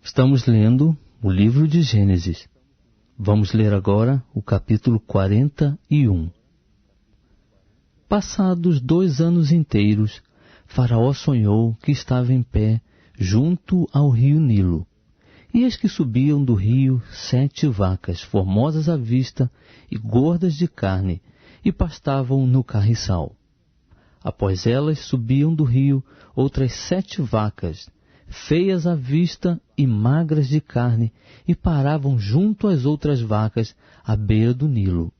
Estamos lendo o livro de Gênesis. Vamos ler agora o capítulo 41. Passados 2 anos inteiros, Faraó sonhou que estava em pé junto ao rio Nilo. E eis que subiam do rio 7 vacas, formosas à vista e gordas de carne, e pastavam no carriçal. Após elas subiam do rio outras 7 vacas, feias à vista e magras de carne, e paravam junto às outras vacas à beira do Nilo.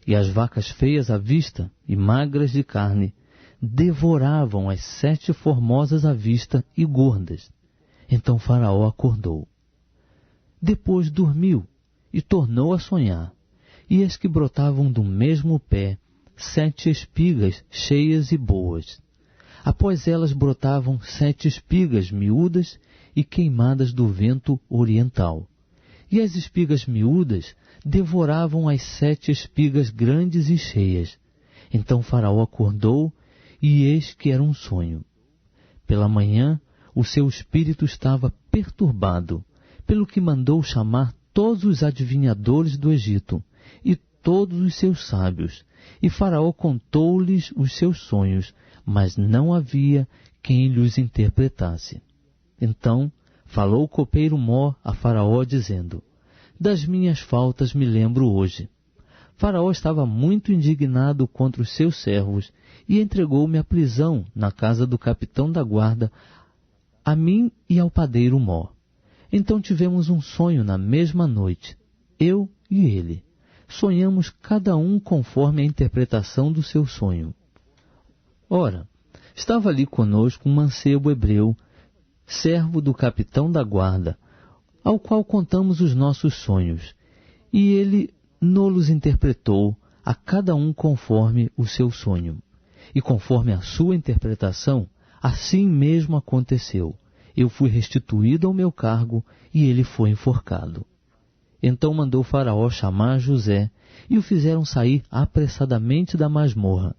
E as vacas feias à vista e magras de carne devoravam as 7 formosas à vista e gordas. Então Faraó acordou. Depois dormiu e tornou a sonhar. E eis que brotavam do mesmo pé 7 espigas cheias e boas. Após elas brotavam 7 espigas miúdas e queimadas do vento oriental. E as espigas miúdas devoravam as 7 espigas grandes e cheias. Então Faraó acordou, e eis que era um sonho. Pela manhã, o seu espírito estava perturbado, pelo que mandou chamar todos os adivinhadores do Egito e todos os seus sábios. E Faraó contou-lhes os seus sonhos, mas não havia quem lhes interpretasse. Então falou o copeiro Mó a Faraó, dizendo: das minhas faltas me lembro hoje. Faraó estava muito indignado contra os seus servos e entregou-me à prisão na casa do capitão da guarda, a mim e ao padeiro Mó. Então tivemos um sonho na mesma noite, eu e ele. Sonhamos cada um conforme a interpretação do seu sonho. Ora, estava ali conosco um mancebo hebreu, servo do capitão da guarda, ao qual contamos os nossos sonhos, e ele nos interpretou a cada um conforme o seu sonho. E conforme a sua interpretação, assim mesmo aconteceu. Eu fui restituído ao meu cargo e ele foi enforcado. Então mandou Faraó chamar José e o fizeram sair apressadamente da masmorra.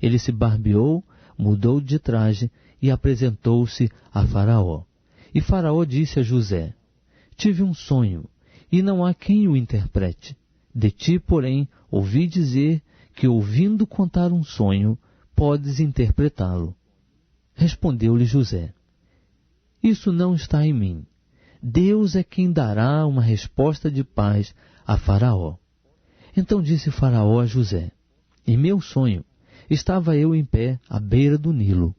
Ele se barbeou, mudou de traje e apresentou-se a Faraó. E Faraó disse a José: tive um sonho, e não há quem o interprete. De ti, porém, ouvi dizer que, ouvindo contar um sonho, podes interpretá-lo. Respondeu-lhe José: isso não está em mim. Deus é quem dará uma resposta de paz a Faraó. Então disse Faraó a José: em meu sonho estava eu em pé à beira do Nilo,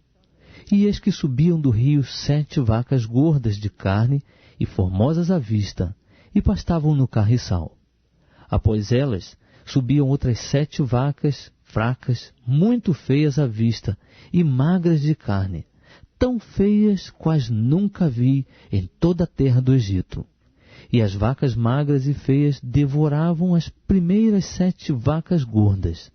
e eis que subiam do rio 7 vacas gordas de carne e formosas à vista, e pastavam no carriçal. Após elas subiam outras 7 vacas fracas, muito feias à vista e magras de carne, tão feias quais nunca vi em toda a terra do Egito. E as vacas magras e feias devoravam as primeiras 7 vacas gordas.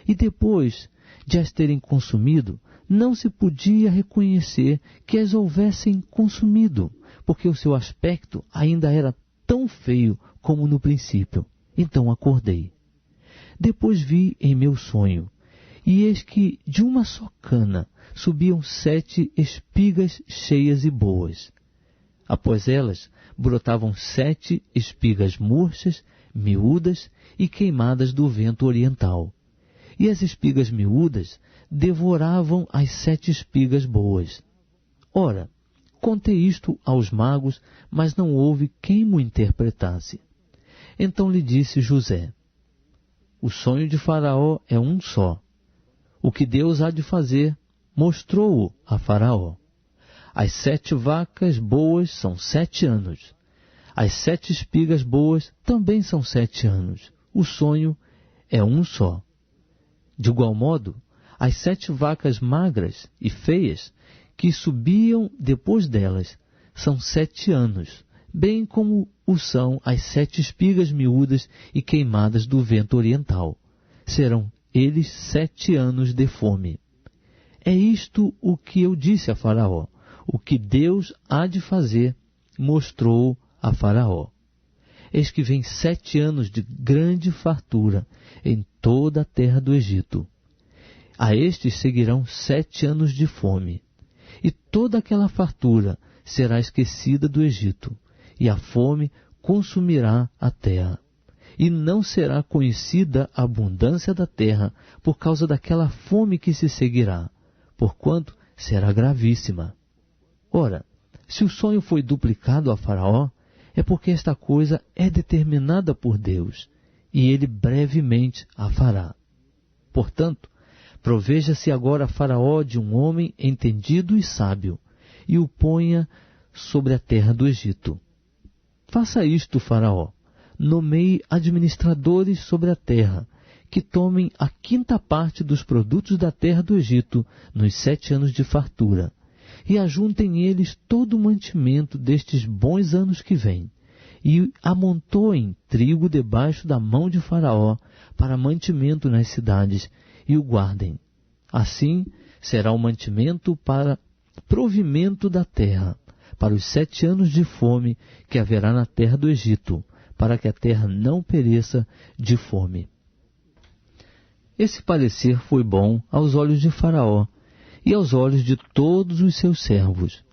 E depois de as terem consumido, não se podia reconhecer que as houvessem consumido, porque o seu aspecto ainda era tão feio como no princípio. Então acordei. Depois vi em meu sonho, e eis que de uma só cana subiam 7 espigas cheias e boas. Após elas brotavam 7 espigas murchas, miúdas e queimadas do vento oriental. E as espigas miúdas devoravam as 7 espigas boas. Ora, contei isto aos magos, mas não houve quem mo interpretasse. Então lhe disse José: o sonho de Faraó é um só. O que Deus há de fazer, mostrou-o a Faraó. As 7 vacas boas são 7 anos. As 7 espigas boas também são 7 anos. O sonho é um só. De igual modo, as 7 vacas magras e feias que subiam depois delas são 7 anos, bem como o são as 7 espigas miúdas e queimadas do vento oriental. Serão eles 7 anos de fome. É isto o que eu disse a Faraó. O que Deus há de fazer, mostrou a Faraó. Eis que vem 7 anos de grande fartura em toda a terra do Egito. A estes seguirão 7 anos de fome. e toda aquela fartura será esquecida do Egito, e a fome consumirá a terra. E não será conhecida a abundância da terra por causa daquela fome que se seguirá, porquanto será gravíssima. Ora, se o sonho foi duplicado a Faraó, é porque esta coisa é determinada por Deus, e ele brevemente a fará. Portanto, proveja-se agora Faraó de um homem entendido e sábio, e o ponha sobre a terra do Egito. Faça isto, Faraó, nomeie administradores sobre a terra, que tomem a 5ª parte dos produtos da terra do Egito nos 7 anos de fartura, e ajuntem eles todo o mantimento destes bons anos que vêm, e amontoem trigo debaixo da mão de Faraó para mantimento nas cidades, e o guardem. Assim será o mantimento para provimento da terra, para os 7 anos de fome que haverá na terra do Egito, para que a terra não pereça de fome. Esse parecer foi bom aos olhos de Faraó e aos olhos de todos os seus servos.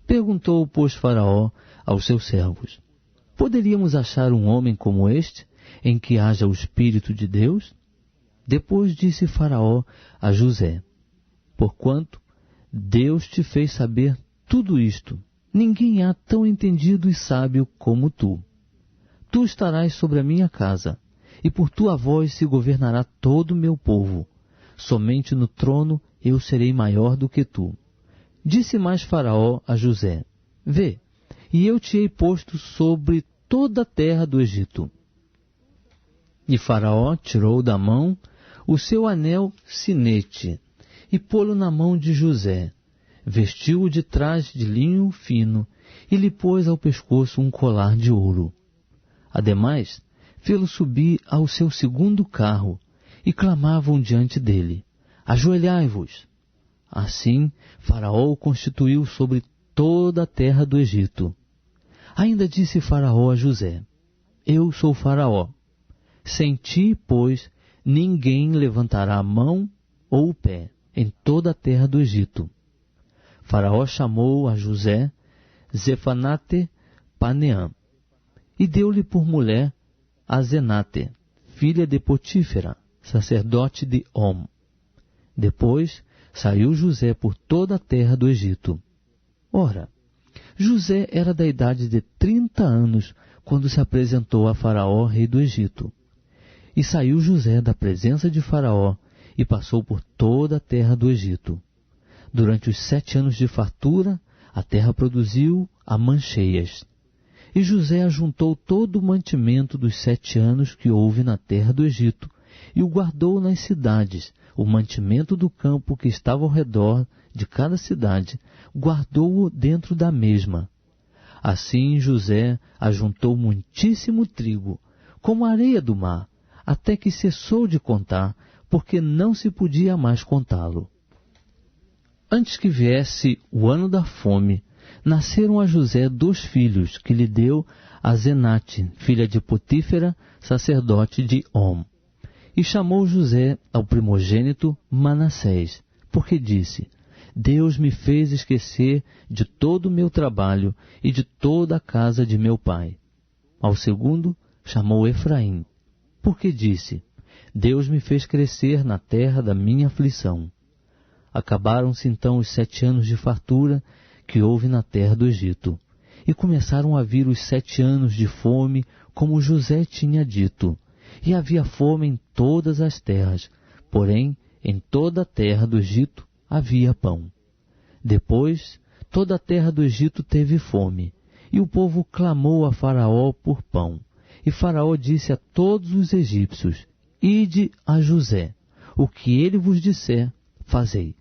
Perguntou, pois, Faraó aos seus servos: poderíamos achar um homem como este, em que haja o Espírito de Deus? Depois disse Faraó a José: porquanto Deus te fez saber tudo isto, ninguém há tão entendido e sábio como tu. Tu estarás sobre a minha casa, e por tua voz se governará todo o meu povo. Somente no trono eu serei maior do que tu. Disse mais Faraó a José: vê, e eu te hei posto sobre toda a terra do Egito. E Faraó tirou da mão o seu anel sinete, e pô-lo na mão de José. Vestiu-o de traje de linho fino, e lhe pôs ao pescoço um colar de ouro. Ademais, fê-lo subir ao seu 2º carro, e clamavam diante dele: ajoelhai-vos. Assim, Faraó o constituiu sobre toda a terra do Egito. Ainda disse Faraó a José: eu sou Faraó. Sem ti, pois, ninguém levantará a mão ou o pé em toda a terra do Egito. Faraó chamou a José Zefanate Paneã, e deu-lhe por mulher a Zenate, filha de Potífera, sacerdote de On. Depois saiu José por toda a terra do Egito. Ora, José era da idade de 30 anos quando se apresentou a Faraó, rei do Egito. E saiu José da presença de Faraó e passou por toda a terra do Egito. Durante os 7 anos de fartura, a terra produziu a mancheias. E José ajuntou todo o mantimento dos 7 anos que houve na terra do Egito, e o guardou nas cidades. O mantimento do campo que estava ao redor de cada cidade, guardou-o dentro da mesma. Assim José ajuntou muitíssimo trigo, como a areia do mar, até que cessou de contar, porque não se podia mais contá-lo. Antes que viesse o ano da fome, nasceram a José 2 filhos, que lhe deu a Zenate, filha de Potífera, sacerdote de On. E chamou José ao primogênito Manassés, porque disse: Deus me fez esquecer de todo o meu trabalho e de toda a casa de meu pai. Ao segundo chamou Efraim, porque disse: Deus me fez crescer na terra da minha aflição. Acabaram-se então os 7 anos de fartura que houve na terra do Egito, e começaram a vir os 7 anos de fome, como José tinha dito. E havia fome em todas as terras, porém em toda a terra do Egito havia pão. Depois, toda a terra do Egito teve fome, e o povo clamou a Faraó por pão. E Faraó disse a todos os egípcios: Ide a José, o que ele vos disser, fazei.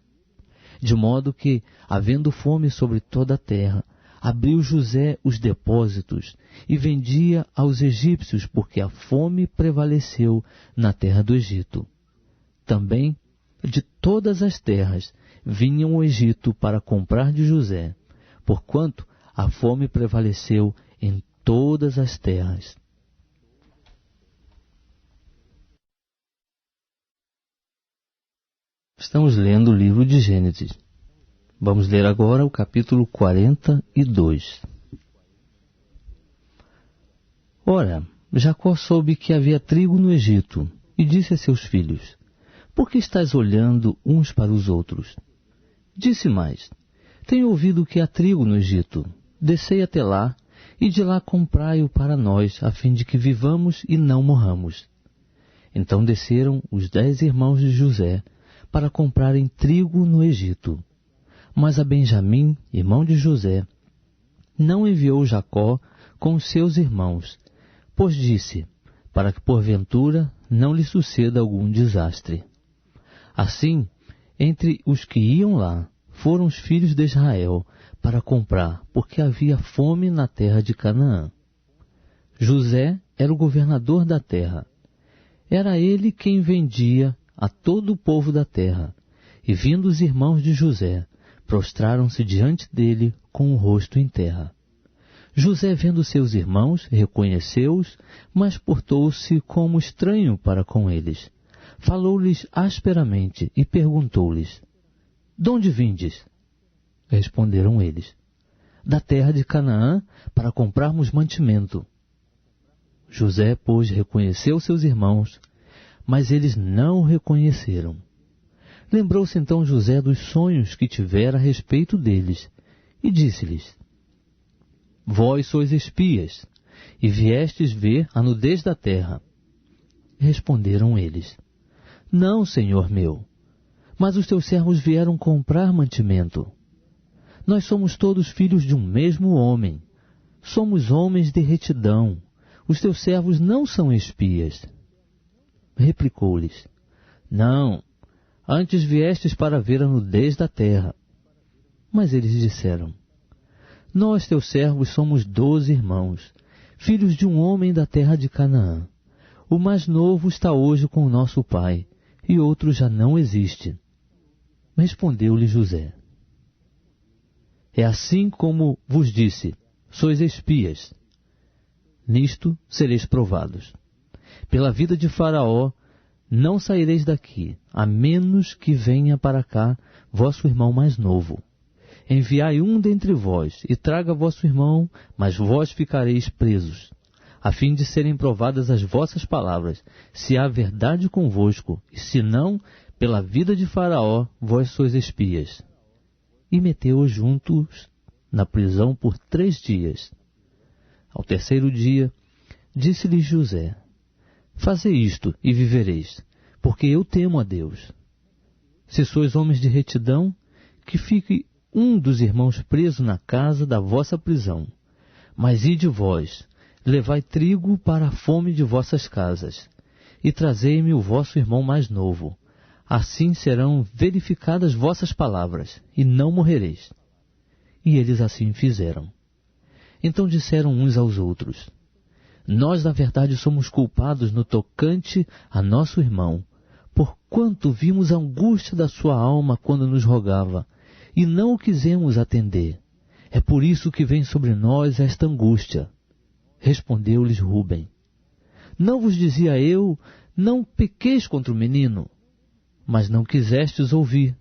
De modo que, havendo fome sobre toda a terra, abriu José os depósitos e vendia aos egípcios, porque a fome prevaleceu na terra do Egito. Também, de todas as terras, vinham ao Egito para comprar de José, porquanto a fome prevaleceu em todas as terras. Estamos lendo o livro de Gênesis. Vamos ler agora o capítulo 42. Ora, Jacó soube que havia trigo no Egito, e disse a seus filhos: Por que estáis olhando uns para os outros? Disse mais: Tenho ouvido que há trigo no Egito. Descei até lá, e de lá comprai-o para nós, a fim de que vivamos e não morramos. Então desceram os 10 irmãos de José, para comprarem trigo no Egito. Mas a Benjamim, irmão de José, não enviou Jacó com os seus irmãos, pois disse, para que porventura não lhe suceda algum desastre. Assim, entre os que iam lá, foram os filhos de Israel para comprar, porque havia fome na terra de Canaã. José era o governador da terra. Era ele quem vendia a todo o povo da terra. E vindo os irmãos de José, prostraram-se diante dele com o rosto em terra. José, vendo seus irmãos, reconheceu-os, mas portou-se como estranho para com eles. Falou-lhes asperamente e perguntou-lhes: De onde vindes? Responderam eles: Da terra de Canaã, para comprarmos mantimento. José, pois, reconheceu seus irmãos, mas eles não o reconheceram. Lembrou-se então José dos sonhos que tivera a respeito deles, e disse-lhes: Vós sois espias, e viestes ver a nudez da terra. Responderam eles: Não, senhor meu, mas os teus servos vieram comprar mantimento. Nós somos todos filhos de um mesmo homem. Somos homens de retidão. Os teus servos não são espias. Replicou-lhes: Não, antes viestes para ver a nudez da terra. Mas eles disseram: Nós, teus servos, somos 12 irmãos, filhos de um homem da terra de Canaã. O mais novo está hoje com o nosso pai, e outro já não existe. Respondeu-lhe José: É assim como vos disse, sois espias. Nisto sereis provados. Pela vida de Faraó, não saireis daqui, a menos que venha para cá vosso irmão mais novo. Enviai um dentre vós, e traga vosso irmão, mas vós ficareis presos, a fim de serem provadas as vossas palavras, se há verdade convosco, e se não, pela vida de Faraó, vós sois espias. E meteu-os juntos na prisão por 3 dias. Ao 3º dia, disse-lhes José: Fazei isto e vivereis, porque eu temo a Deus. Se sois homens de retidão, que fique um dos irmãos preso na casa da vossa prisão. Mas ide vós, levai trigo para a fome de vossas casas, e trazei-me o vosso irmão mais novo. Assim serão verificadas vossas palavras, e não morrereis. E eles assim fizeram. Então disseram uns aos outros: Nós, na verdade, somos culpados no tocante a nosso irmão, porquanto vimos a angústia da sua alma quando nos rogava, e não o quisemos atender. É por isso que vem sobre nós esta angústia. Respondeu-lhes Rúben: Não vos dizia eu, não pequeis contra o menino? Mas não quisestes ouvir.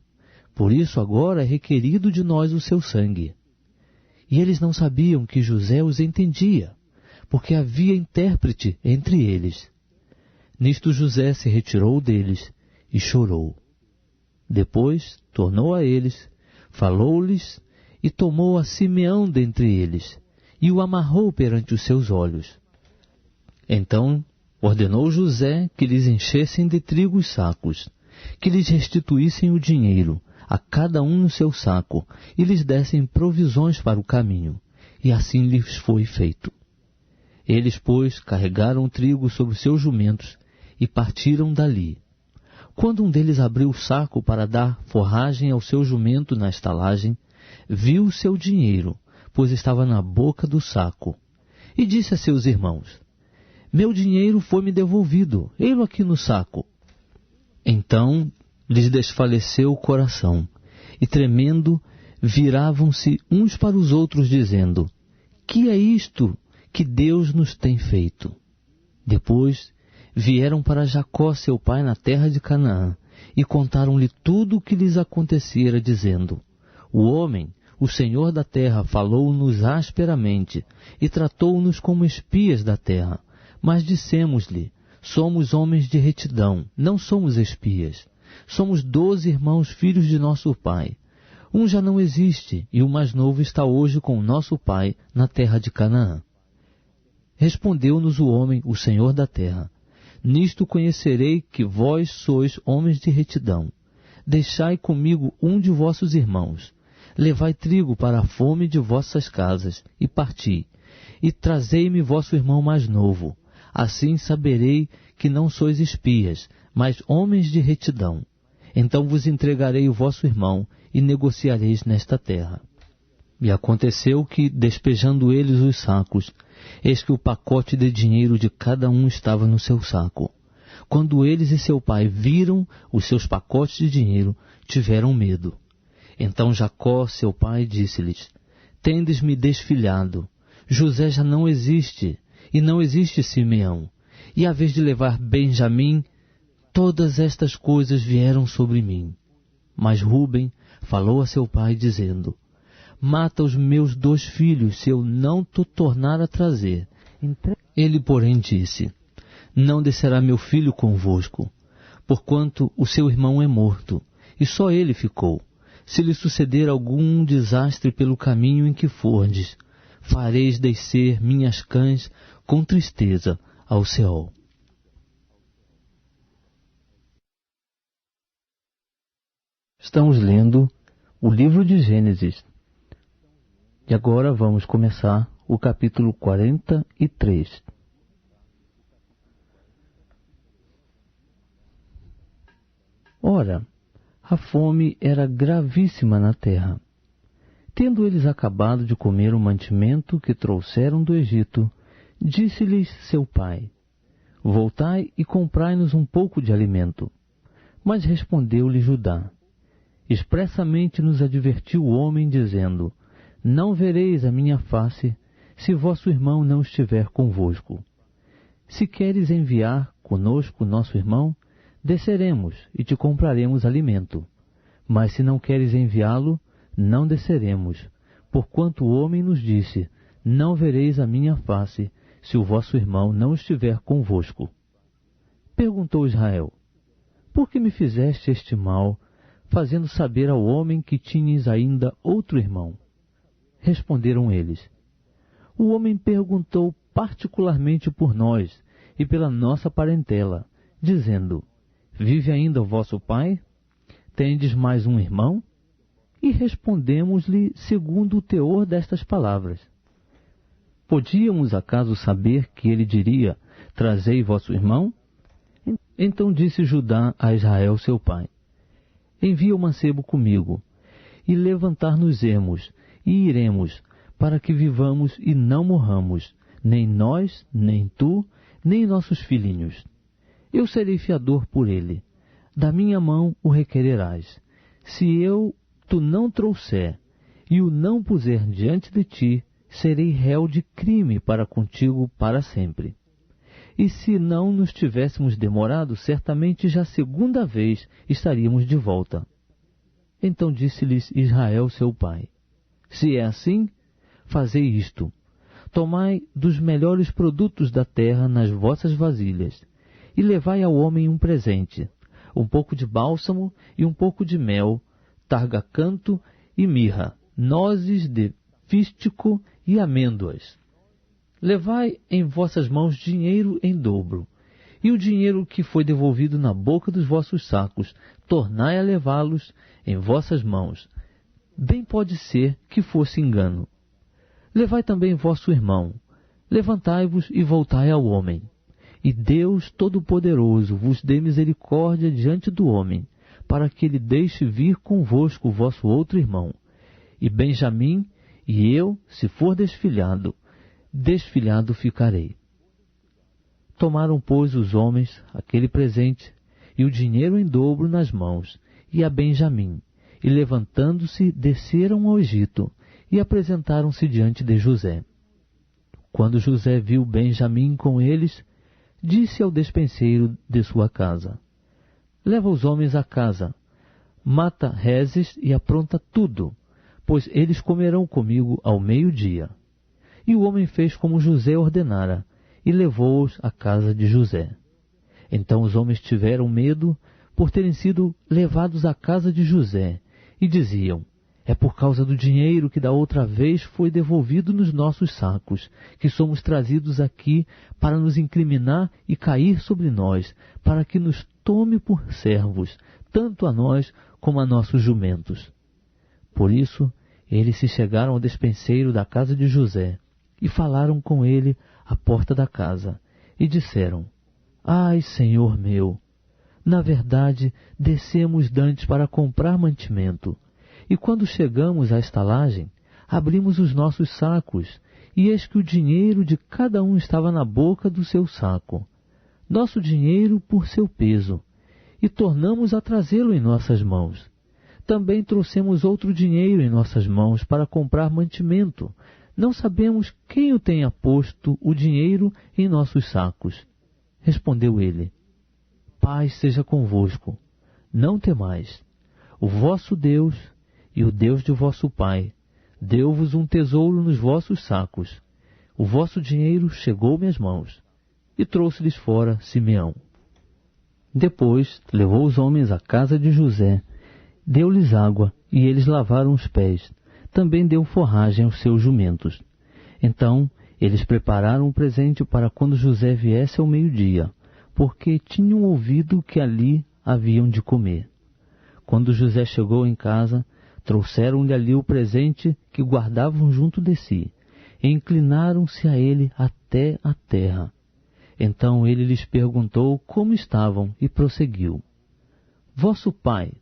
Por isso agora é requerido de nós o seu sangue. E eles não sabiam que José os entendia, porque havia intérprete entre eles. Nisto José se retirou deles e chorou. Depois tornou a eles, falou-lhes e tomou a Simeão dentre eles, e o amarrou perante os seus olhos. Então ordenou José que lhes enchessem de trigo os sacos, que lhes restituíssem o dinheiro, a cada um no seu saco, e lhes dessem provisões para o caminho. E assim lhes foi feito. Eles, pois, carregaram o trigo sobre seus jumentos e partiram dali. Quando um deles abriu o saco para dar forragem ao seu jumento na estalagem, viu o seu dinheiro, pois estava na boca do saco, e disse a seus irmãos: Meu dinheiro foi-me devolvido, ei-lo aqui no saco. Então lhes desfaleceu o coração, e tremendo, viravam-se uns para os outros, dizendo: Que é isto que Deus nos tem feito? Depois vieram para Jacó seu pai na terra de Canaã, e contaram-lhe tudo o que lhes acontecera, dizendo: O homem, o Senhor da terra, falou-nos asperamente e tratou-nos como espias da terra. Mas dissemos-lhe: somos homens de retidão, não somos espias. Somos 12 irmãos, filhos de nosso pai. Um já não existe, e o mais novo está hoje com nosso pai na terra de Canaã. Respondeu-nos o homem, o Senhor da terra: nisto conhecerei que vós sois homens de retidão. Deixai comigo um de vossos irmãos. Levai trigo para a fome de vossas casas, e parti. E trazei-me vosso irmão mais novo. Assim saberei que não sois espias, mas homens de retidão. Então vos entregarei o vosso irmão, e negociareis nesta terra. E aconteceu que, despejando eles os sacos, eis que o pacote de dinheiro de cada um estava no seu saco. Quando eles e seu pai viram os seus pacotes de dinheiro, tiveram medo. Então Jacó, seu pai, disse-lhes: tendes-me desfilhado. José já não existe, e não existe Simeão. E a vez de levar Benjamim, todas estas coisas vieram sobre mim. Mas Rúben falou a seu pai, dizendo: mata os meus 2 filhos, se eu não te tornar a trazer. Ele, porém, disse: não descerá meu filho convosco, porquanto o seu irmão é morto, e só ele ficou. Se lhe suceder algum desastre pelo caminho em que fordes, fareis descer minhas cães com tristeza ao Seol. Estamos lendo o livro de Gênesis. E agora vamos começar o capítulo 43. Ora, a fome era gravíssima na terra. Tendo eles acabado de comer o mantimento que trouxeram do Egito, disse-lhes seu pai: voltai e comprai-nos um pouco de alimento. Mas respondeu-lhe Judá: expressamente nos advertiu o homem, dizendo: não vereis a minha face, se vosso irmão não estiver convosco. Se queres enviar conosco nosso irmão, desceremos e te compraremos alimento. Mas se não queres enviá-lo, não desceremos, porquanto o homem nos disse: não vereis a minha face, se o vosso irmão não estiver convosco. Perguntou Israel: por que me fizeste este mal, fazendo saber ao homem que tinhas ainda outro irmão? Responderam eles: o homem perguntou particularmente por nós e pela nossa parentela, dizendo: vive ainda o vosso pai? Tendes mais um irmão? E respondemos-lhe segundo o teor destas palavras. Podíamos acaso saber que ele diria: trazei vosso irmão? Então disse Judá a Israel seu pai: envia o mancebo comigo, e levantar-nos-emos, e iremos, para que vivamos e não morramos, nem nós, nem tu, nem nossos filhinhos. Eu serei fiador por ele. Da minha mão o requererás. Se eu tu não trouxer, e o não puser diante de ti, serei réu de crime para contigo para sempre. E se não nos tivéssemos demorado, certamente já 2ª vez estaríamos de volta. Então disse-lhes Israel seu pai: se é assim, fazei isto: tomai dos melhores produtos da terra nas vossas vasilhas, e levai ao homem um presente, um pouco de bálsamo e um pouco de mel, targa-canto e mirra, nozes de fístico e amêndoas. Levai em vossas mãos dinheiro em dobro, e o dinheiro que foi devolvido na boca dos vossos sacos, tornai a levá-los em vossas mãos. Bem pode ser que fosse engano. Levai também vosso irmão. Levantai-vos e voltai ao homem. E Deus Todo-Poderoso vos dê misericórdia diante do homem, para que ele deixe vir convosco o vosso outro irmão. E Benjamim e eu, se for desfilhado, desfilhado ficarei. Tomaram, pois, os homens aquele presente e o dinheiro em dobro nas mãos, e a Benjamim, e levantando-se, desceram ao Egito, e apresentaram-se diante de José. Quando José viu Benjamim com eles, disse ao despenseiro de sua casa: leva os homens à casa, mata reses e apronta tudo, pois eles comerão comigo ao meio-dia. E o homem fez como José ordenara, e levou-os à casa de José. Então os homens tiveram medo por terem sido levados à casa de José, e diziam: é por causa do dinheiro que da outra vez foi devolvido nos nossos sacos, que somos trazidos aqui para nos incriminar e cair sobre nós, para que nos tome por servos, tanto a nós como a nossos jumentos. Por isso, eles se chegaram ao despenseiro da casa de José, e falaram com ele à porta da casa, e disseram: ai, senhor meu, na verdade, descemos dantes para comprar mantimento. E quando chegamos à estalagem, abrimos os nossos sacos, e eis que o dinheiro de cada um estava na boca do seu saco, nosso dinheiro por seu peso, e tornamos a trazê-lo em nossas mãos. Também trouxemos outro dinheiro em nossas mãos para comprar mantimento. Não sabemos quem o tenha posto o dinheiro em nossos sacos. Respondeu ele: paz seja convosco, não temais. O vosso Deus e o Deus de vosso pai deu-vos um tesouro nos vossos sacos. O vosso dinheiro chegou-me às mãos. E trouxe-lhes fora Simeão. Depois levou os homens à casa de José, deu-lhes água, e eles lavaram os pés. Também deu forragem aos seus jumentos. Então eles prepararam um presente para quando José viesse ao meio-dia, porque tinham ouvido que ali haviam de comer. Quando José chegou em casa, trouxeram-lhe ali o presente que guardavam junto de si, e inclinaram-se a ele até a terra. Então ele lhes perguntou como estavam, e prosseguiu: vosso pai,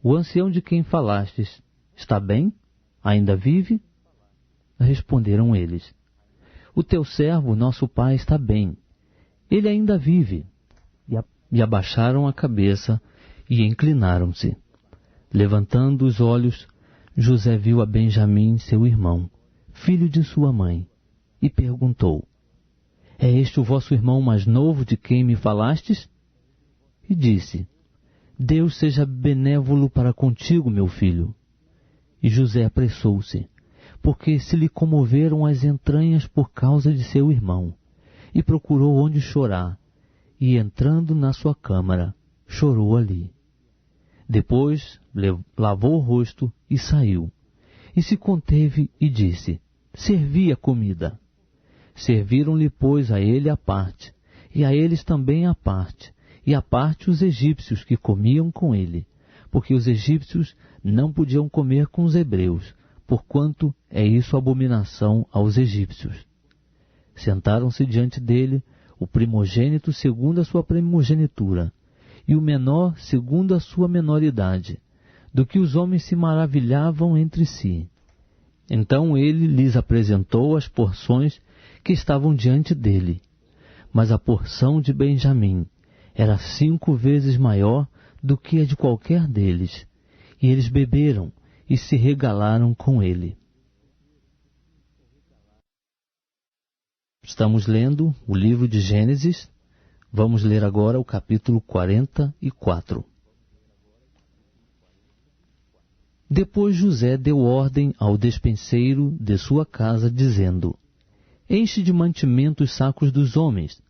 o ancião de quem falastes, está bem? Ainda vive? Responderam eles: o teu servo, nosso pai, está bem. Ele ainda vive. E abaixaram a cabeça e inclinaram-se. Levantando os olhos, José viu a Benjamim, seu irmão, filho de sua mãe, e perguntou: é este o vosso irmão mais novo de quem me falastes? E disse: Deus seja benévolo para contigo, meu filho. E José apressou-se, porque se lhe comoveram as entranhas por causa de seu irmão, e procurou onde chorar, e entrando na sua câmara, chorou ali. Depois lavou o rosto e saiu, e se conteve e disse: servi a comida. Serviram-lhe, pois, a ele à parte, e a eles também à parte, e à parte os egípcios que comiam com ele, porque os egípcios não podiam comer com os hebreus, porquanto é isso abominação aos egípcios. Sentaram-se diante dele o primogênito segundo a sua primogenitura, e o menor segundo a sua menoridade, do que os homens se maravilhavam entre si. Então ele lhes apresentou as porções que estavam diante dele. Mas a porção de Benjamim era 5 vezes maior do que a de qualquer deles, e eles beberam e se regalaram com ele. Estamos lendo o livro de Gênesis. Vamos ler agora o capítulo 44. Depois José deu ordem ao despenseiro de sua casa, dizendo: enche de mantimento os sacos dos homens,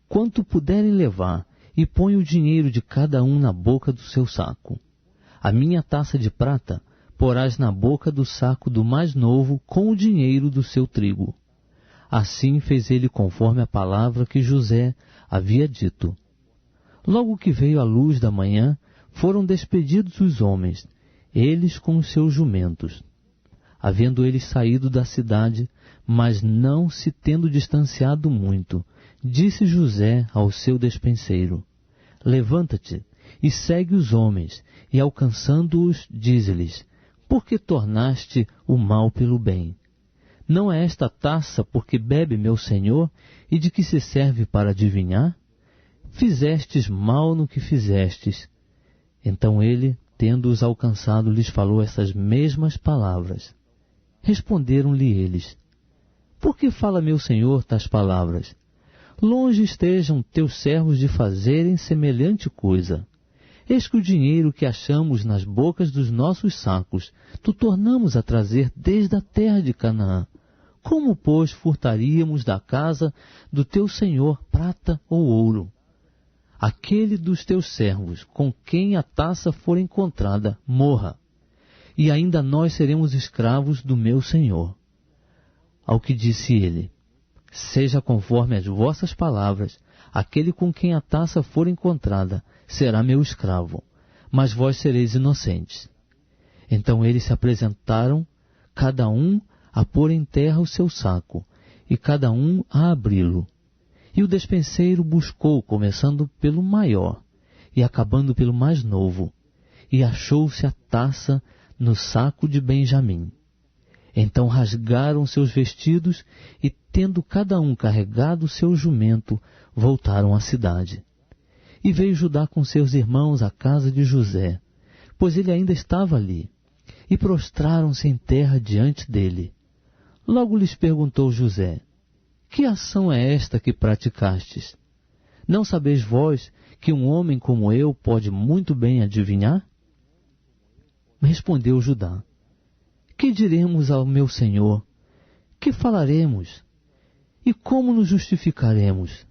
quanto puderem levar, e põe o dinheiro de cada um na boca do seu saco. A minha taça de prata porás na boca do saco do mais novo com o dinheiro do seu trigo. Assim fez ele conforme a palavra que José havia dito. Logo que veio a luz da manhã, foram despedidos os homens, eles com os seus jumentos. Havendo eles saído da cidade, mas não se tendo distanciado muito, disse José ao seu despenseiro: levanta-te e segue os homens, e alcançando-os, dize-lhes: por que tornaste o mal pelo bem? Não é esta taça porque bebe meu senhor, e de que se serve para adivinhar? Fizestes mal no que fizestes. Então ele, tendo-os alcançado, lhes falou essas mesmas palavras. Responderam-lhe eles: por que fala meu senhor tais palavras? Longe estejam teus servos de fazerem semelhante coisa. Eis que o dinheiro que achamos nas bocas dos nossos sacos, tu tornamos a trazer desde a terra de Canaã. Como, pois, furtaríamos da casa do teu senhor prata ou ouro? Aquele dos teus servos, com quem a taça for encontrada, morra, e ainda nós seremos escravos do meu senhor. Ao que disse ele: seja conforme as vossas palavras, aquele com quem a taça for encontrada será meu escravo, mas vós sereis inocentes. Então eles se apresentaram, cada um a pôr em terra o seu saco, e cada um a abri-lo. E o despenseiro buscou, começando pelo maior, e acabando pelo mais novo, e achou-se a taça no saco de Benjamim. Então rasgaram seus vestidos, e tendo cada um carregado o seu jumento, voltaram à cidade. E veio Judá com seus irmãos à casa de José, pois ele ainda estava ali, e prostraram-se em terra diante dele. Logo lhes perguntou José: que ação é esta que praticastes? Não sabeis vós que um homem como eu pode muito bem adivinhar? Respondeu Judá: que diremos ao meu senhor? Que falaremos? E como nos justificaremos?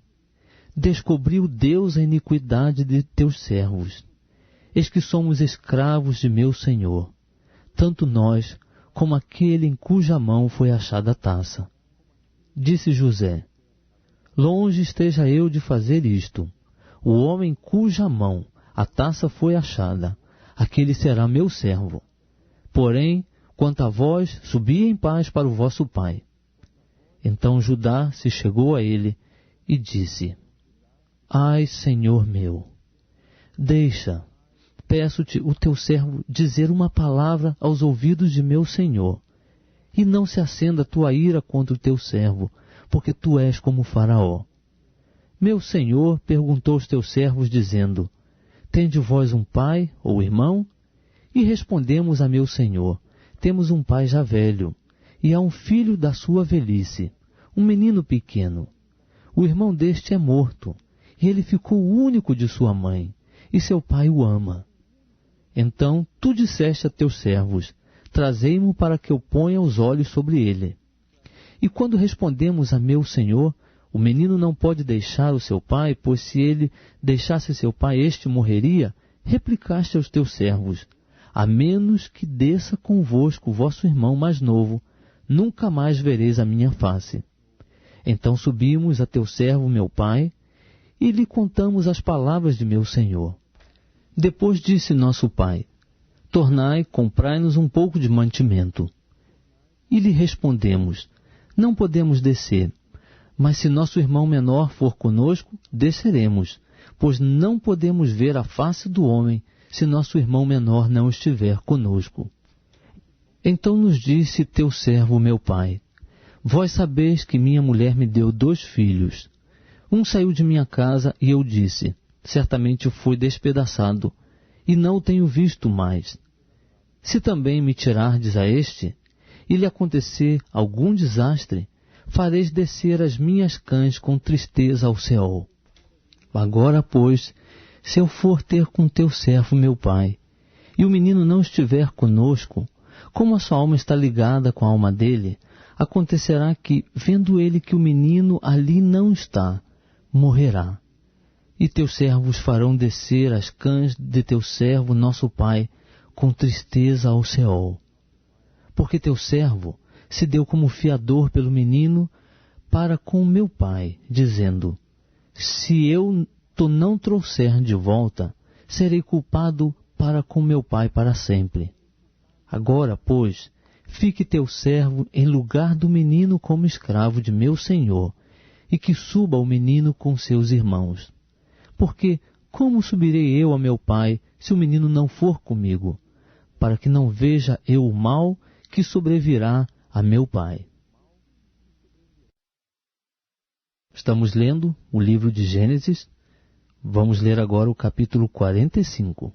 Descobriu Deus a iniquidade de teus servos. Eis que somos escravos de meu senhor, tanto nós como aquele em cuja mão foi achada a taça. Disse José: longe esteja eu de fazer isto. O homem cuja mão a taça foi achada, aquele será meu servo. Porém, quanto a vós, subi em paz para o vosso pai. Então Judá se chegou a ele e disse: ai, senhor meu, deixa, peço-te, o teu servo, dizer uma palavra aos ouvidos de meu senhor, e não se acenda a tua ira contra o teu servo, porque tu és como Faraó. Meu senhor perguntou aos teus servos, dizendo: tende vós um pai ou irmão? E respondemos a meu senhor: temos um pai já velho, e há um filho da sua velhice, um menino pequeno. O irmão deste é morto, e ele ficou único de sua mãe, e seu pai o ama. Então tu disseste a teus servos: trazei-mo para que eu ponha os olhos sobre ele. E quando respondemos a meu senhor: o menino não pode deixar o seu pai, pois se ele deixasse seu pai, este morreria, replicaste aos teus servos: a menos que desça convosco o vosso irmão mais novo, nunca mais vereis a minha face. Então subimos a teu servo meu pai, e lhe contamos as palavras de meu senhor. Depois disse nosso pai: tornai, comprai-nos um pouco de mantimento. E lhe respondemos: não podemos descer, mas se nosso irmão menor for conosco, desceremos, pois não podemos ver a face do homem se nosso irmão menor não estiver conosco. Então nos disse teu servo meu pai: vós sabeis que minha mulher me deu 2 filhos. Um saiu de minha casa e eu disse: certamente foi despedaçado, e não o tenho visto mais. Se também me tirardes a este, e lhe acontecer algum desastre, fareis descer as minhas cães com tristeza ao Seol. Agora, pois, se eu for ter com teu servo meu pai, e o menino não estiver conosco, como a sua alma está ligada com a alma dele, acontecerá que, vendo ele que o menino ali não está, morrerá. E teus servos farão descer as cães de teu servo nosso pai com tristeza ao Seol. Porque teu servo se deu como fiador pelo menino para com o meu pai, dizendo: se eu tu não trouxer de volta, serei culpado para com meu pai para sempre. Agora, pois, fique teu servo em lugar do menino como escravo de meu senhor, e que suba o menino com seus irmãos. Porque como subirei eu a meu pai, se o menino não for comigo, para que não veja eu o mal que sobrevirá a meu pai? Estamos lendo o livro de Gênesis. Vamos ler agora o capítulo 45.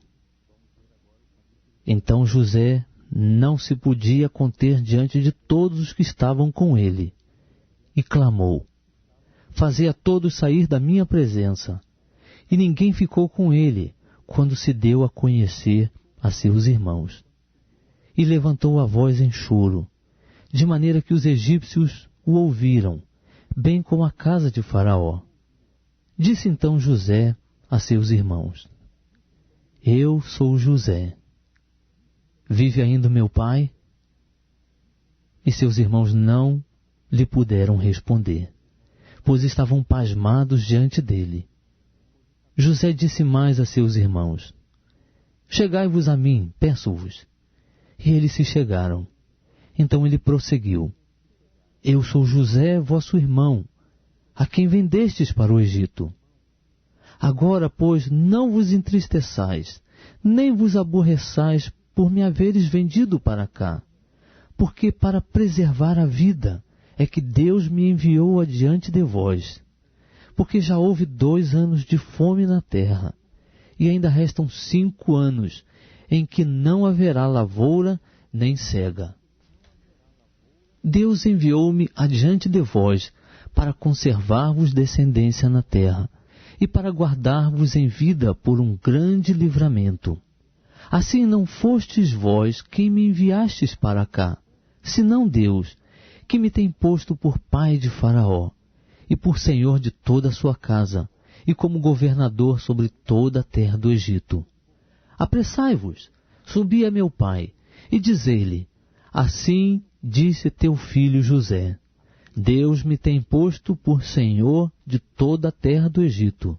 Então José não se podia conter diante de todos os que estavam com ele, e clamou: fazei a todos sair da minha presença. E ninguém ficou com ele, quando se deu a conhecer a seus irmãos. E levantou a voz em choro, de maneira que os egípcios o ouviram, bem como a casa de Faraó. Disse então José a seus irmãos: Eu sou José. Vive ainda meu pai? E seus irmãos não lhe puderam responder, pois estavam pasmados diante dele. José disse mais a seus irmãos: Chegai-vos a mim, peço-vos. E eles se chegaram. Então ele prosseguiu: Eu sou José, vosso irmão, a quem vendestes para o Egito. Agora, pois, não vos entristeçais, nem vos aborreçais por me haveres vendido para cá, porque para preservar a vida é que Deus me enviou adiante de vós. Porque já houve 2 anos de fome na terra, e ainda restam 5 anos, em que não haverá lavoura nem cega. Deus enviou-me adiante de vós, para conservar-vos descendência na terra, e para guardar-vos em vida por um grande livramento. Assim não fostes vós quem me enviastes para cá, senão Deus, que me tem posto por pai de Faraó, e por senhor de toda a sua casa, e como governador sobre toda a terra do Egito. Apressai-vos, subi a meu pai, e dizei-lhe: Assim disse teu filho José: Deus me tem posto por senhor de toda a terra do Egito.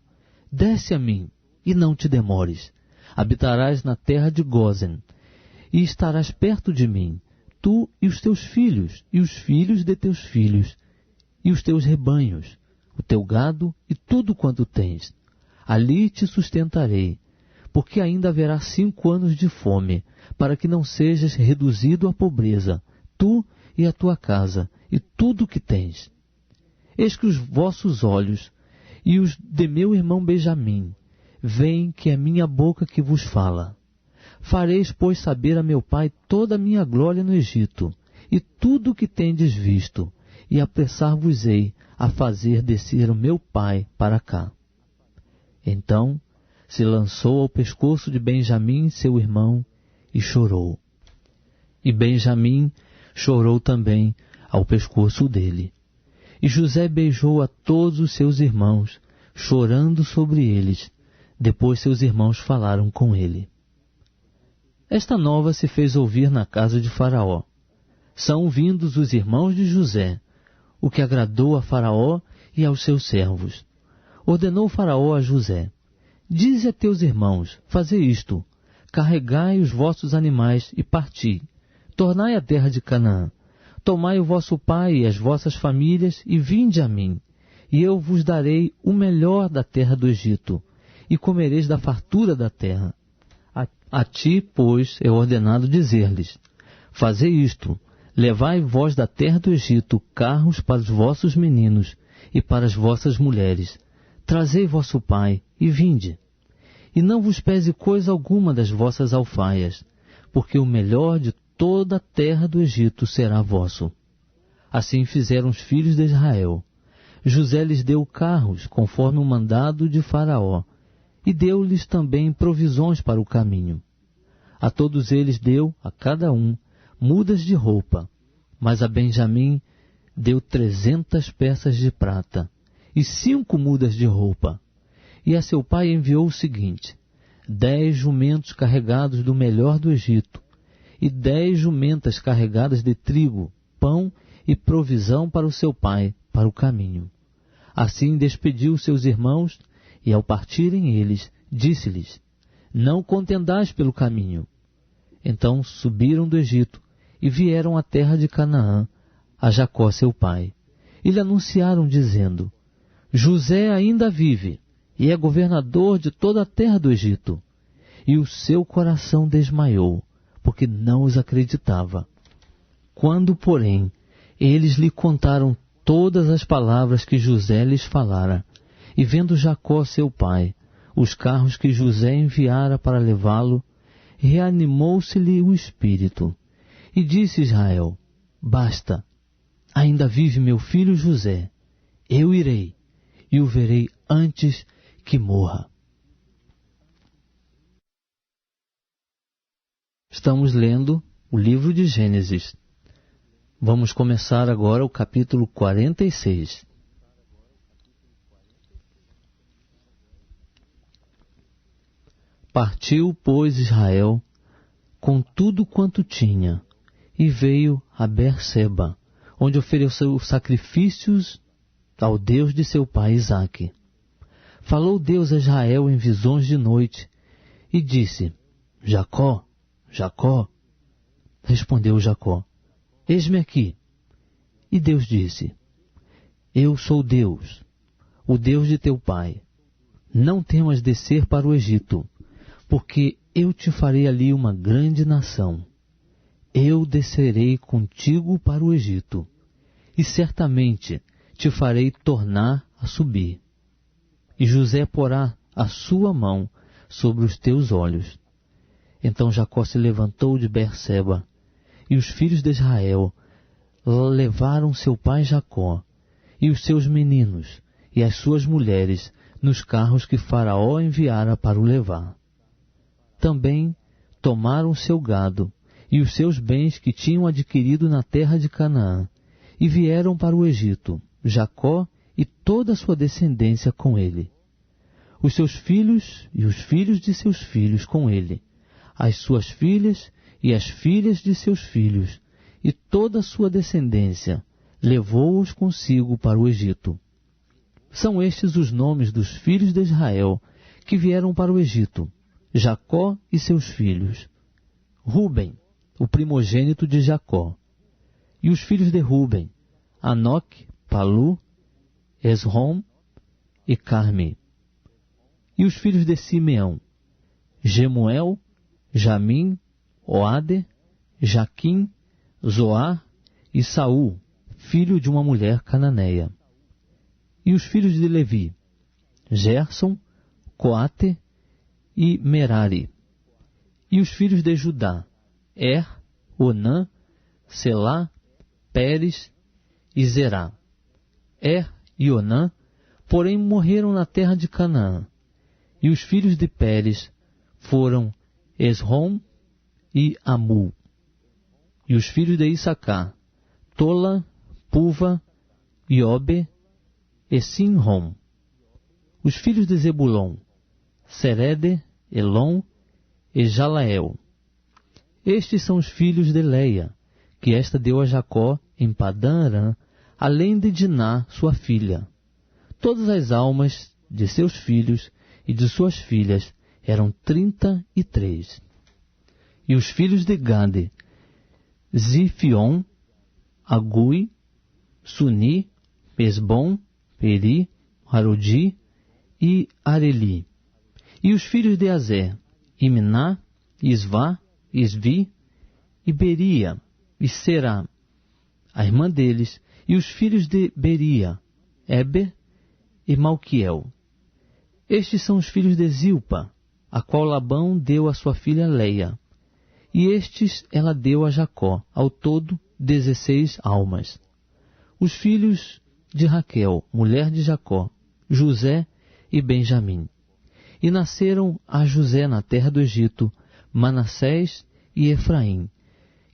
Desce a mim, e não te demores. Habitarás na terra de Gósen, e estarás perto de mim, tu e os teus filhos, e os filhos de teus filhos, e os teus rebanhos, o teu gado e tudo quanto tens. Ali te sustentarei, porque ainda haverá 5 anos de fome, para que não sejas reduzido à pobreza, tu e a tua casa, e tudo o que tens. Eis que os vossos olhos e os de meu irmão Benjamim veem que é minha boca que vos fala. Fareis, pois, saber a meu pai toda a minha glória no Egito, e tudo o que tendes visto, e apressar-vos-ei a fazer descer o meu pai para cá. Então se lançou ao pescoço de Benjamim, seu irmão, e chorou. E Benjamim chorou também ao pescoço dele. E José beijou a todos os seus irmãos, chorando sobre eles. Depois seus irmãos falaram com ele. Esta nova se fez ouvir na casa de Faraó. São vindos os irmãos de José, o que agradou a Faraó e aos seus servos. Ordenou Faraó a José: Dize a teus irmãos, fazei isto: carregai os vossos animais e parti. Tornai a terra de Canaã. Tomai o vosso pai e as vossas famílias e vinde a mim, e eu vos darei o melhor da terra do Egito, e comereis da fartura da terra. A ti, pois, é ordenado dizer-lhes: fazei isto: levai vós da terra do Egito carros para os vossos meninos e para as vossas mulheres. Trazei vosso pai e vinde. E não vos pese coisa alguma das vossas alfaias, porque o melhor de toda a terra do Egito será vosso. Assim fizeram os filhos de Israel. José lhes deu carros, conforme o mandado de Faraó, e deu-lhes também provisões para o caminho. A todos eles deu, a cada um, mudas de roupa, mas a Benjamim deu 300 peças de prata e 5 mudas de roupa. E a seu pai enviou o seguinte: 10 jumentos carregados do melhor do Egito, e 10 jumentas carregadas de trigo, pão e provisão para o seu pai, para o caminho. Assim despediu seus irmãos, e ao partirem eles, disse-lhes: não contendais pelo caminho. Então subiram do Egito, e vieram à terra de Canaã, a Jacó seu pai. E lhe anunciaram, dizendo: José ainda vive, e é governador de toda a terra do Egito. E o seu coração desmaiou, porque não os acreditava. Quando, porém, eles lhe contaram todas as palavras que José lhes falara, e vendo Jacó seu pai, os carros que José enviara para levá-lo, reanimou-se-lhe o espírito. E disse Israel: basta, ainda vive meu filho José. Eu irei, e o verei antes que morra. Estamos lendo o livro de Gênesis. Vamos começar agora o capítulo 46. Partiu, pois, Israel com tudo quanto tinha, e veio a Berseba, onde ofereceu sacrifícios ao Deus de seu pai Isaque. Falou Deus a Israel em visões de noite, e disse: Jacó, Jacó. Respondeu Jacó: Eis-me aqui. E Deus disse: Eu sou Deus, o Deus de teu pai. Não temas descer para o Egito, porque eu te farei ali uma grande nação. Eu descerei contigo para o Egito, e certamente te farei tornar a subir. E José porá a sua mão sobre os teus olhos. Então Jacó se levantou de Berseba, e os filhos de Israel levaram seu pai Jacó, e os seus meninos, e as suas mulheres, nos carros que Faraó enviara para o levar. Também tomaram seu gado e os seus bens que tinham adquirido na terra de Canaã, e vieram para o Egito, Jacó e toda a sua descendência com ele. Os seus filhos e os filhos de seus filhos com ele, as suas filhas e as filhas de seus filhos, e toda a sua descendência, levou-os consigo para o Egito. São estes os nomes dos filhos de Israel que vieram para o Egito: Jacó e seus filhos. Ruben, o primogênito de Jacó. E os filhos de Ruben: Anoque, Palu, Esrom e Carmi. E os filhos de Simeão: Gemuel, Jamim, Oade, Jaquim, Zoar e Saul, filho de uma mulher cananeia. E os filhos de Levi: Gerson, Coate e Merari. E os filhos de Judá: Onã, Selá, Pérez e Zerá. E Onã, porém, morreram na terra de Canaã. E os filhos de Pérez foram Esrom e Amul. E os filhos de Issacar: Tola, Puva, Iobe e Sinrom. Os filhos de Zebulon: Serede, Elon e Jalael. Estes são os filhos de Leia, que esta deu a Jacó em Padã Arã, além de Diná, sua filha. Todas as almas de seus filhos e de suas filhas eram 33. E os filhos de Gade: Zifion, Agui, Suni, Esbom, Peri, Arodi e Areli. E os filhos de Azer: Imná, Isvá, Isvi, e Beria, e Será, a irmã deles, e os filhos de Beria: Eber e Malquiel. Estes são os filhos de Zilpa, a qual Labão deu a sua filha Leia. E estes ela deu a Jacó, ao todo 16 almas. Os filhos de Raquel, mulher de Jacó: José e Benjamim. E nasceram a José na terra do Egito Manassés e Efraim,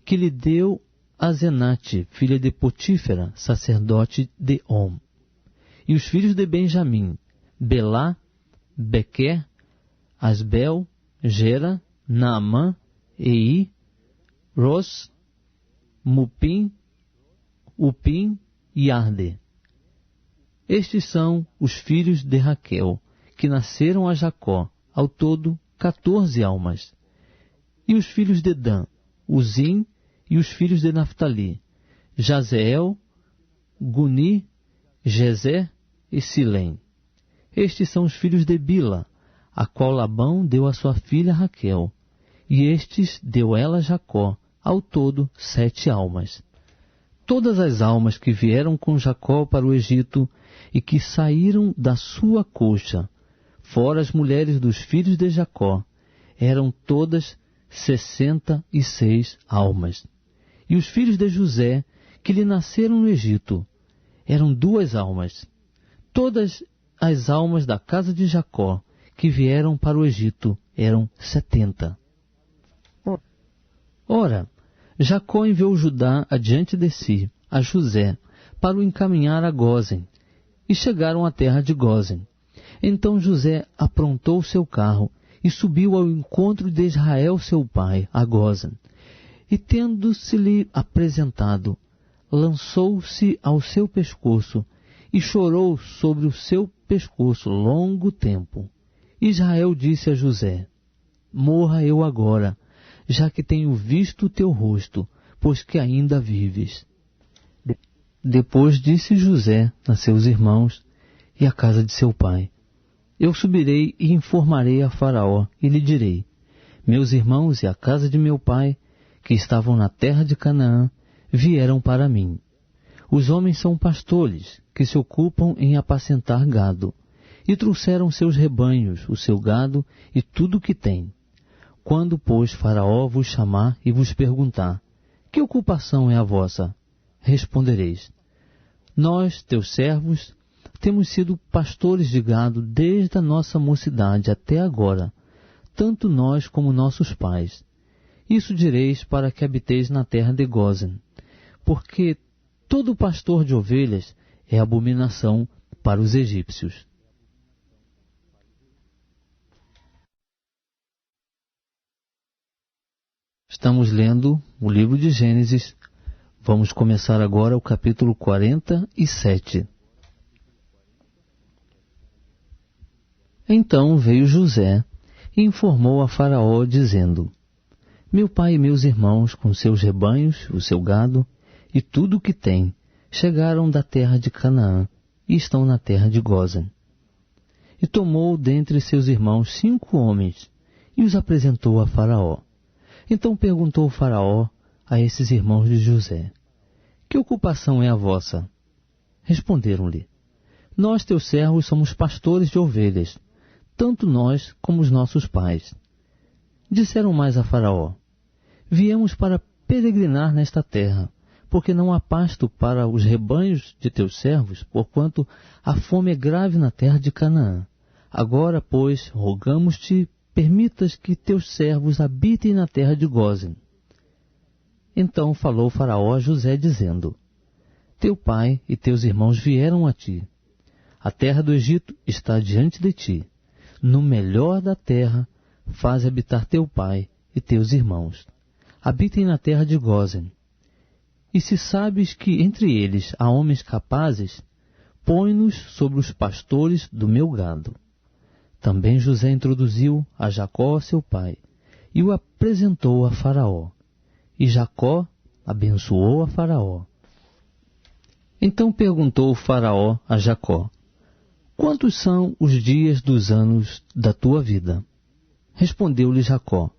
que lhe deu a Zenate, filha de Potífera, sacerdote de On. E os filhos de Benjamim: Belá, Bequer, Asbel, Gera, Naamã, Ei, Ros, Mupim, Upim e Arde. Estes são os filhos de Raquel, que nasceram a Jacó, ao todo 14 almas. E os filhos de Dan: Uzim, e os filhos de Naftali: Jazeel, Guni, Gezer e Silém. Estes são os filhos de Bila, a qual Labão deu a sua filha Raquel, e estes deu ela a Jacó, ao todo 7 almas. Todas as almas que vieram com Jacó para o Egito e que saíram da sua coxa, fora as mulheres dos filhos de Jacó, eram todas 66 almas. E os filhos de José, que lhe nasceram no Egito, eram 2 almas. Todas as almas da casa de Jacó, que vieram para o Egito, eram 70. Ora, Jacó enviou Judá adiante de si, a José, para o encaminhar a Gósen, e chegaram à terra de Gósen. Então José aprontou seu carro e subiu ao encontro de Israel seu pai, a Gósen. E tendo-se-lhe apresentado, lançou-se ao seu pescoço e chorou sobre o seu pescoço longo tempo. Israel disse a José: Morra eu agora, já que tenho visto o teu rosto, pois que ainda vives. Depois disse José a seus irmãos e à casa de seu pai: Eu subirei e informarei a Faraó, e lhe direi: Meus irmãos e a casa de meu pai, que estavam na terra de Canaã, vieram para mim. Os homens são pastores, que se ocupam em apacentar gado, e trouxeram seus rebanhos, o seu gado e tudo o que têm. Quando, pois, Faraó vos chamar e vos perguntar: Que ocupação é a vossa? Respondereis: Nós, teus servos, temos sido pastores de gado desde a nossa mocidade até agora, tanto nós como nossos pais. Isso direis para que habiteis na terra de Gósen, porque todo pastor de ovelhas é abominação para os egípcios. Estamos lendo o livro de Gênesis. Vamos começar agora o capítulo 47. Então veio José e informou a Faraó, dizendo: Meu pai e meus irmãos, com seus rebanhos, o seu gado e tudo o que tem, chegaram da terra de Canaã e estão na terra de Gósen. E tomou dentre seus irmãos 5 homens e os apresentou a Faraó. Então perguntou o Faraó a esses irmãos de José: Que ocupação é a vossa? Responderam-lhe: Nós, teus servos, somos pastores de ovelhas, tanto nós como os nossos pais. Disseram mais a Faraó: Viemos para peregrinar nesta terra, porque não há pasto para os rebanhos de teus servos, porquanto a fome é grave na terra de Canaã. Agora, pois, rogamos-te, permitas que teus servos habitem na terra de Gósen. Então falou Faraó a José, dizendo: Teu pai e teus irmãos vieram a ti. A terra do Egito está diante de ti. No melhor da terra, faze habitar teu pai e teus irmãos. Habitem na terra de Gósen. E se sabes que entre eles há homens capazes, põe-nos sobre os pastores do meu gado. Também José introduziu a Jacó, seu pai, e o apresentou a Faraó. E Jacó abençoou a Faraó. Então perguntou o Faraó a Jacó: Quantos são os dias dos anos da tua vida? Respondeu-lhe Jacó: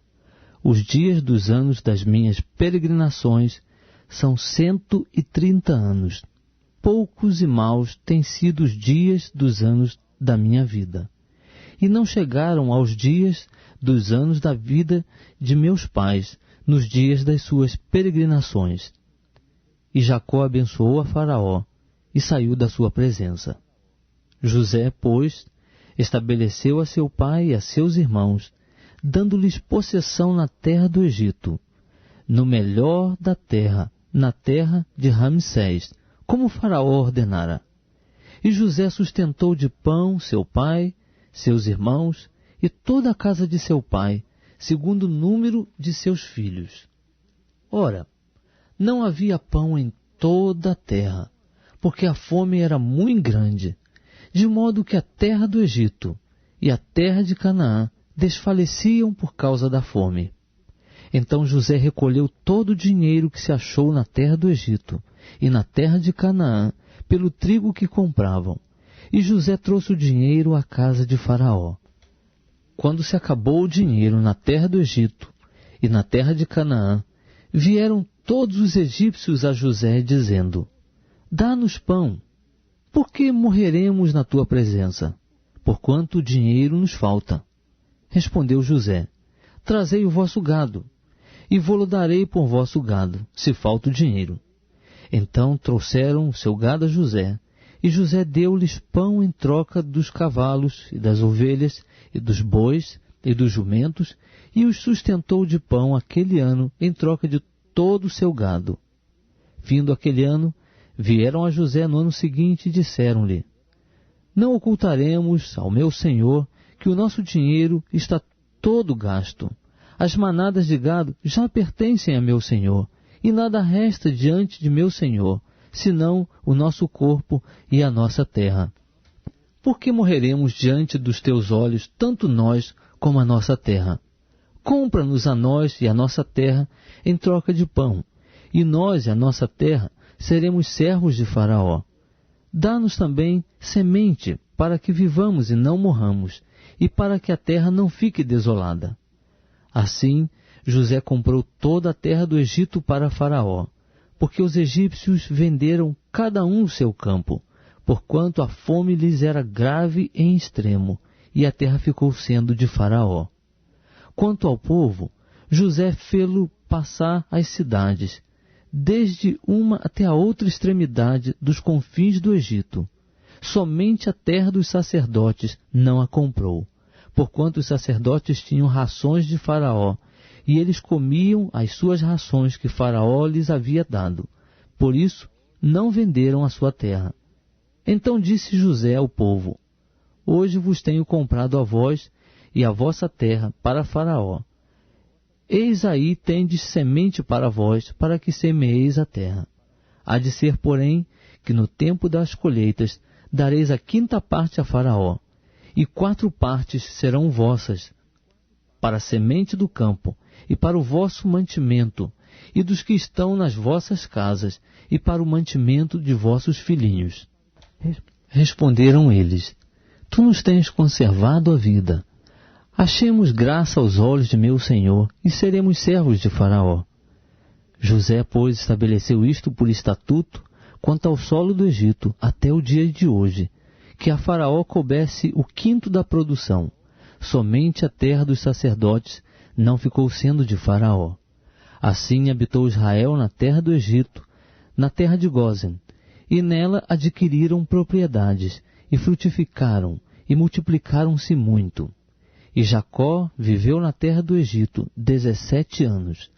Os dias dos anos das minhas peregrinações são 130 anos. Poucos e maus têm sido os dias dos anos da minha vida. E não chegaram aos dias dos anos da vida de meus pais, nos dias das suas peregrinações. E Jacó abençoou a Faraó e saiu da sua presença. José, pois, estabeleceu a seu pai e a seus irmãos, dando-lhes possessão na terra do Egito, no melhor da terra, na terra de Ramsés, como o Faraó ordenara. E José sustentou de pão seu pai, seus irmãos e toda a casa de seu pai, segundo o número de seus filhos. Ora, não havia pão em toda a terra, porque a fome era muito grande, de modo que a terra do Egito e a terra de Canaã desfaleciam por causa da fome. Então José recolheu todo o dinheiro que se achou na terra do Egito e na terra de Canaã, pelo trigo que compravam. E José trouxe o dinheiro à casa de Faraó. Quando se acabou o dinheiro na terra do Egito e na terra de Canaã, vieram todos os egípcios a José, dizendo: Dá-nos pão, porque morreremos na tua presença, porquanto o dinheiro nos falta. Respondeu José: Trazei o vosso gado, e vô-lo darei por vosso gado, se falta o dinheiro. Então trouxeram o seu gado a José, e José deu-lhes pão em troca dos cavalos e das ovelhas, e dos bois e dos jumentos, e os sustentou de pão aquele ano em troca de todo o seu gado. Findo aquele ano, vieram a José no ano seguinte e disseram-lhe: não ocultaremos ao meu senhor que o nosso dinheiro está todo gasto. As manadas de gado já pertencem a meu senhor, e nada resta diante de meu senhor, senão o nosso corpo e a nossa terra. Por que morreremos diante dos teus olhos, tanto nós como a nossa terra? Compra-nos a nós e a nossa terra em troca de pão, e nós e a nossa terra seremos servos de Faraó. Dá-nos também semente, para que vivamos e não morramos, e para que a terra não fique desolada. Assim, José comprou toda a terra do Egito para Faraó, porque os egípcios venderam cada um o seu campo, porquanto a fome lhes era grave em extremo, e a terra ficou sendo de Faraó. Quanto ao povo, José fê-lo passar as cidades, desde uma até a outra extremidade dos confins do Egito. Somente a terra dos sacerdotes não a comprou, porquanto os sacerdotes tinham rações de Faraó, e eles comiam as suas rações que Faraó lhes havia dado. Por isso, não venderam a sua terra. Então disse José ao povo: hoje vos tenho comprado a vós e a vossa terra para Faraó. Eis aí tendes semente para vós, para que semeeis a terra. Há de ser, porém, que no tempo das colheitas dareis a 5ª parte a Faraó, e 4 partes serão vossas, para a semente do campo, e para o vosso mantimento, e dos que estão nas vossas casas, e para o mantimento de vossos filhinhos. Responderam eles: tu nos tens conservado a vida. Achemos graça aos olhos de meu senhor, e seremos servos de Faraó. José, pois, estabeleceu isto por estatuto, quanto ao solo do Egito, até o dia de hoje, que a Faraó coubesse o 5º da produção. Somente a terra dos sacerdotes não ficou sendo de Faraó. Assim habitou Israel na terra do Egito, na terra de Gósen, e nela adquiriram propriedades, e frutificaram, e multiplicaram-se muito. E Jacó viveu na terra do Egito 17 anos,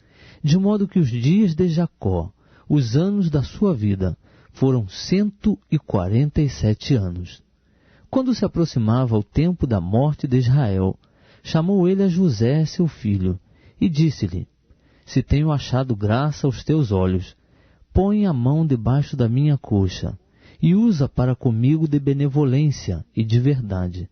de modo que os dias de Jacó, os anos da sua vida, foram 147 anos. Quando se aproximava o tempo da morte de Israel, chamou ele a José, seu filho, e disse-lhe: se tenho achado graça aos teus olhos, põe a mão debaixo da minha coxa, e usa para comigo de benevolência e de verdade.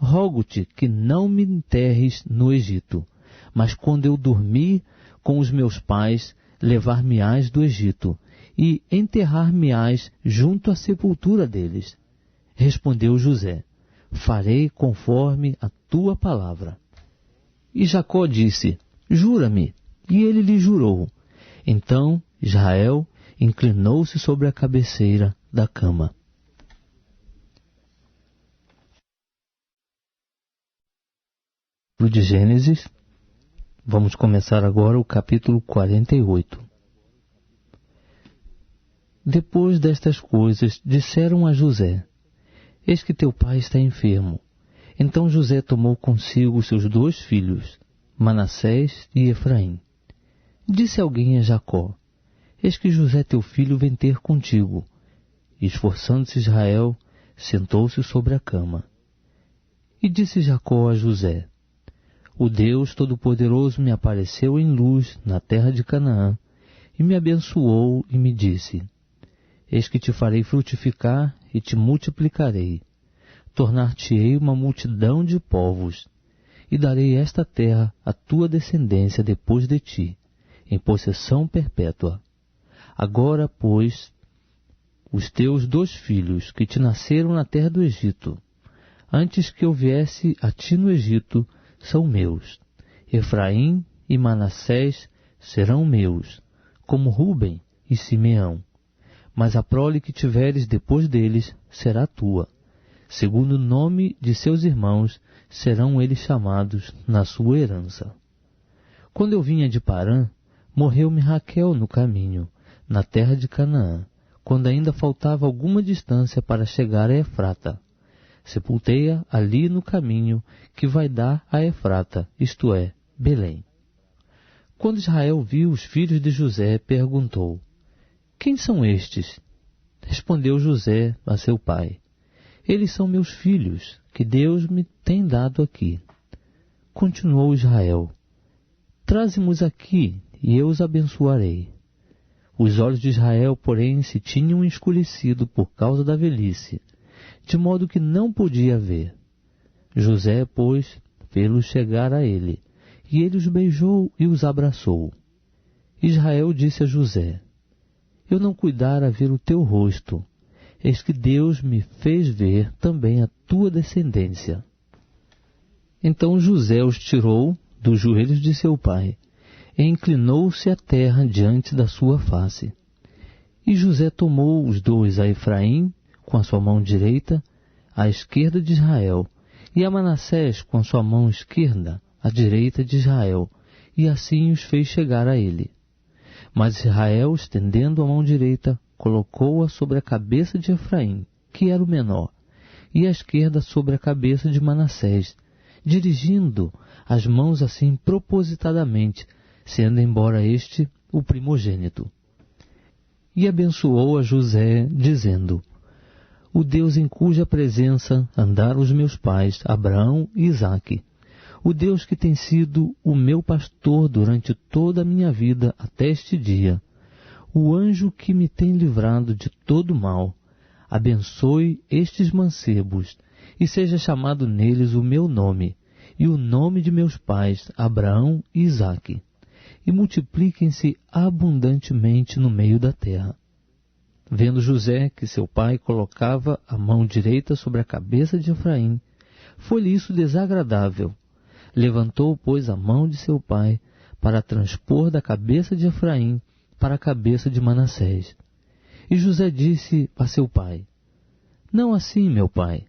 Rogo-te que não me enterres no Egito, mas quando eu dormir com os meus pais, levar-me-ás do Egito, e enterrar-me-ás junto à sepultura deles. Respondeu José: farei conforme a tua palavra. E Jacó disse: jura-me. E ele lhe jurou. Então Israel inclinou-se sobre a cabeceira da cama. De Gênesis, vamos começar agora o capítulo 48. Depois destas coisas, disseram a José: eis que teu pai está enfermo. Então José tomou consigo seus 2 filhos, Manassés e Efraim. Disse alguém a Jacó: eis que José teu filho vem ter contigo. E esforçando-se Israel, sentou-se sobre a cama. E disse Jacó a José: o Deus Todo-Poderoso me apareceu em luz na terra de Canaã, e me abençoou e me disse: eis que te farei frutificar e te multiplicarei. Tornar-te-ei uma multidão de povos, e darei esta terra à tua descendência depois de ti, em possessão perpétua. Agora, pois, os teus 2 filhos que te nasceram na terra do Egito, antes que eu viesse a ti no Egito, são meus. Efraim e Manassés serão meus, como Ruben e Simeão. Mas a prole que tiveres depois deles será tua. Segundo o nome de seus irmãos, serão eles chamados na sua herança. Quando eu vinha de Parã, morreu-me Raquel no caminho, na terra de Canaã, quando ainda faltava alguma distância para chegar a Efrata. Sepultei-a ali no caminho que vai dar a Efrata, isto é, Belém. Quando Israel viu os filhos de José, perguntou: quem são estes? Respondeu José a seu pai: eles são meus filhos, que Deus me tem dado aqui. Continuou Israel: traze-mos aqui, e eu os abençoarei. Os olhos de Israel, porém, se tinham escurecido por causa da velhice, de modo que não podia ver. José, pois, fê-los chegar a ele, e ele os beijou e os abraçou. Israel disse a José: eu não cuidara ver o teu rosto, eis que Deus me fez ver também a tua descendência. Então José os tirou dos joelhos de seu pai, e inclinou-se à terra diante da sua face. E José tomou os dois a Efraim com a sua mão direita, à esquerda de Israel, e a Manassés com a sua mão esquerda, à direita de Israel, e assim os fez chegar a ele. Mas Israel, estendendo a mão direita, colocou-a sobre a cabeça de Efraim, que era o menor, e a esquerda sobre a cabeça de Manassés, dirigindo as mãos assim propositadamente, sendo embora este o primogênito. E abençoou a José, dizendo: o Deus em cuja presença andaram os meus pais, Abraão e Isaque, o Deus que tem sido o meu pastor durante toda a minha vida até este dia, o anjo que me tem livrado de todo mal, abençoe estes mancebos, e seja chamado neles o meu nome, e o nome de meus pais, Abraão e Isaque, e multipliquem-se abundantemente no meio da terra. Vendo José que seu pai colocava a mão direita sobre a cabeça de Efraim, foi-lhe isso desagradável. Levantou, pois, a mão de seu pai para transpor da cabeça de Efraim para a cabeça de Manassés. E José disse a seu pai: não assim, meu pai,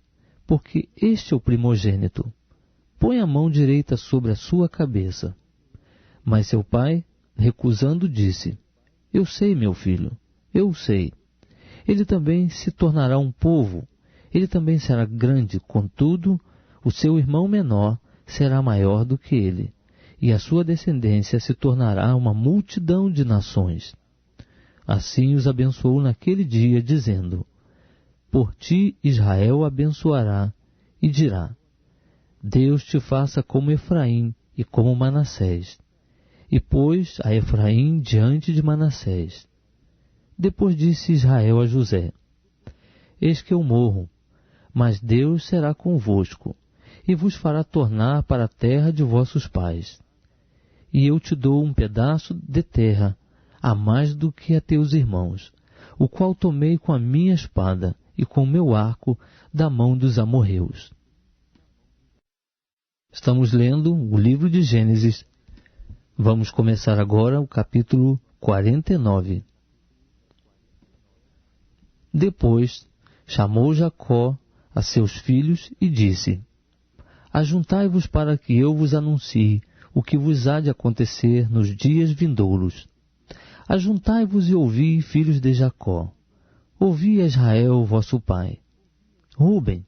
porque este é o primogênito. Põe a mão direita sobre a sua cabeça. Mas seu pai, recusando, disse: eu sei, meu filho, eu sei. Ele também se tornará um povo, ele também será grande, contudo, o seu irmão menor será maior do que ele, e a sua descendência se tornará uma multidão de nações. Assim os abençoou naquele dia, dizendo: por ti Israel abençoará, e dirá: Deus te faça como Efraim e como Manassés. E pôs a Efraim diante de Manassés. Depois disse Israel a José: eis que eu morro, mas Deus será convosco, e vos fará tornar para a terra de vossos pais. E eu te dou um pedaço de terra, a mais do que a teus irmãos, o qual tomei com a minha espada e com o meu arco da mão dos amorreus. Estamos lendo o livro de Gênesis. Vamos começar agora o capítulo 49. Depois chamou Jacó a seus filhos e disse: ajuntai-vos para que eu vos anuncie o que vos há de acontecer nos dias vindouros. Ajuntai-vos e ouvi, filhos de Jacó. Ouvi, Israel, vosso pai. Rúben,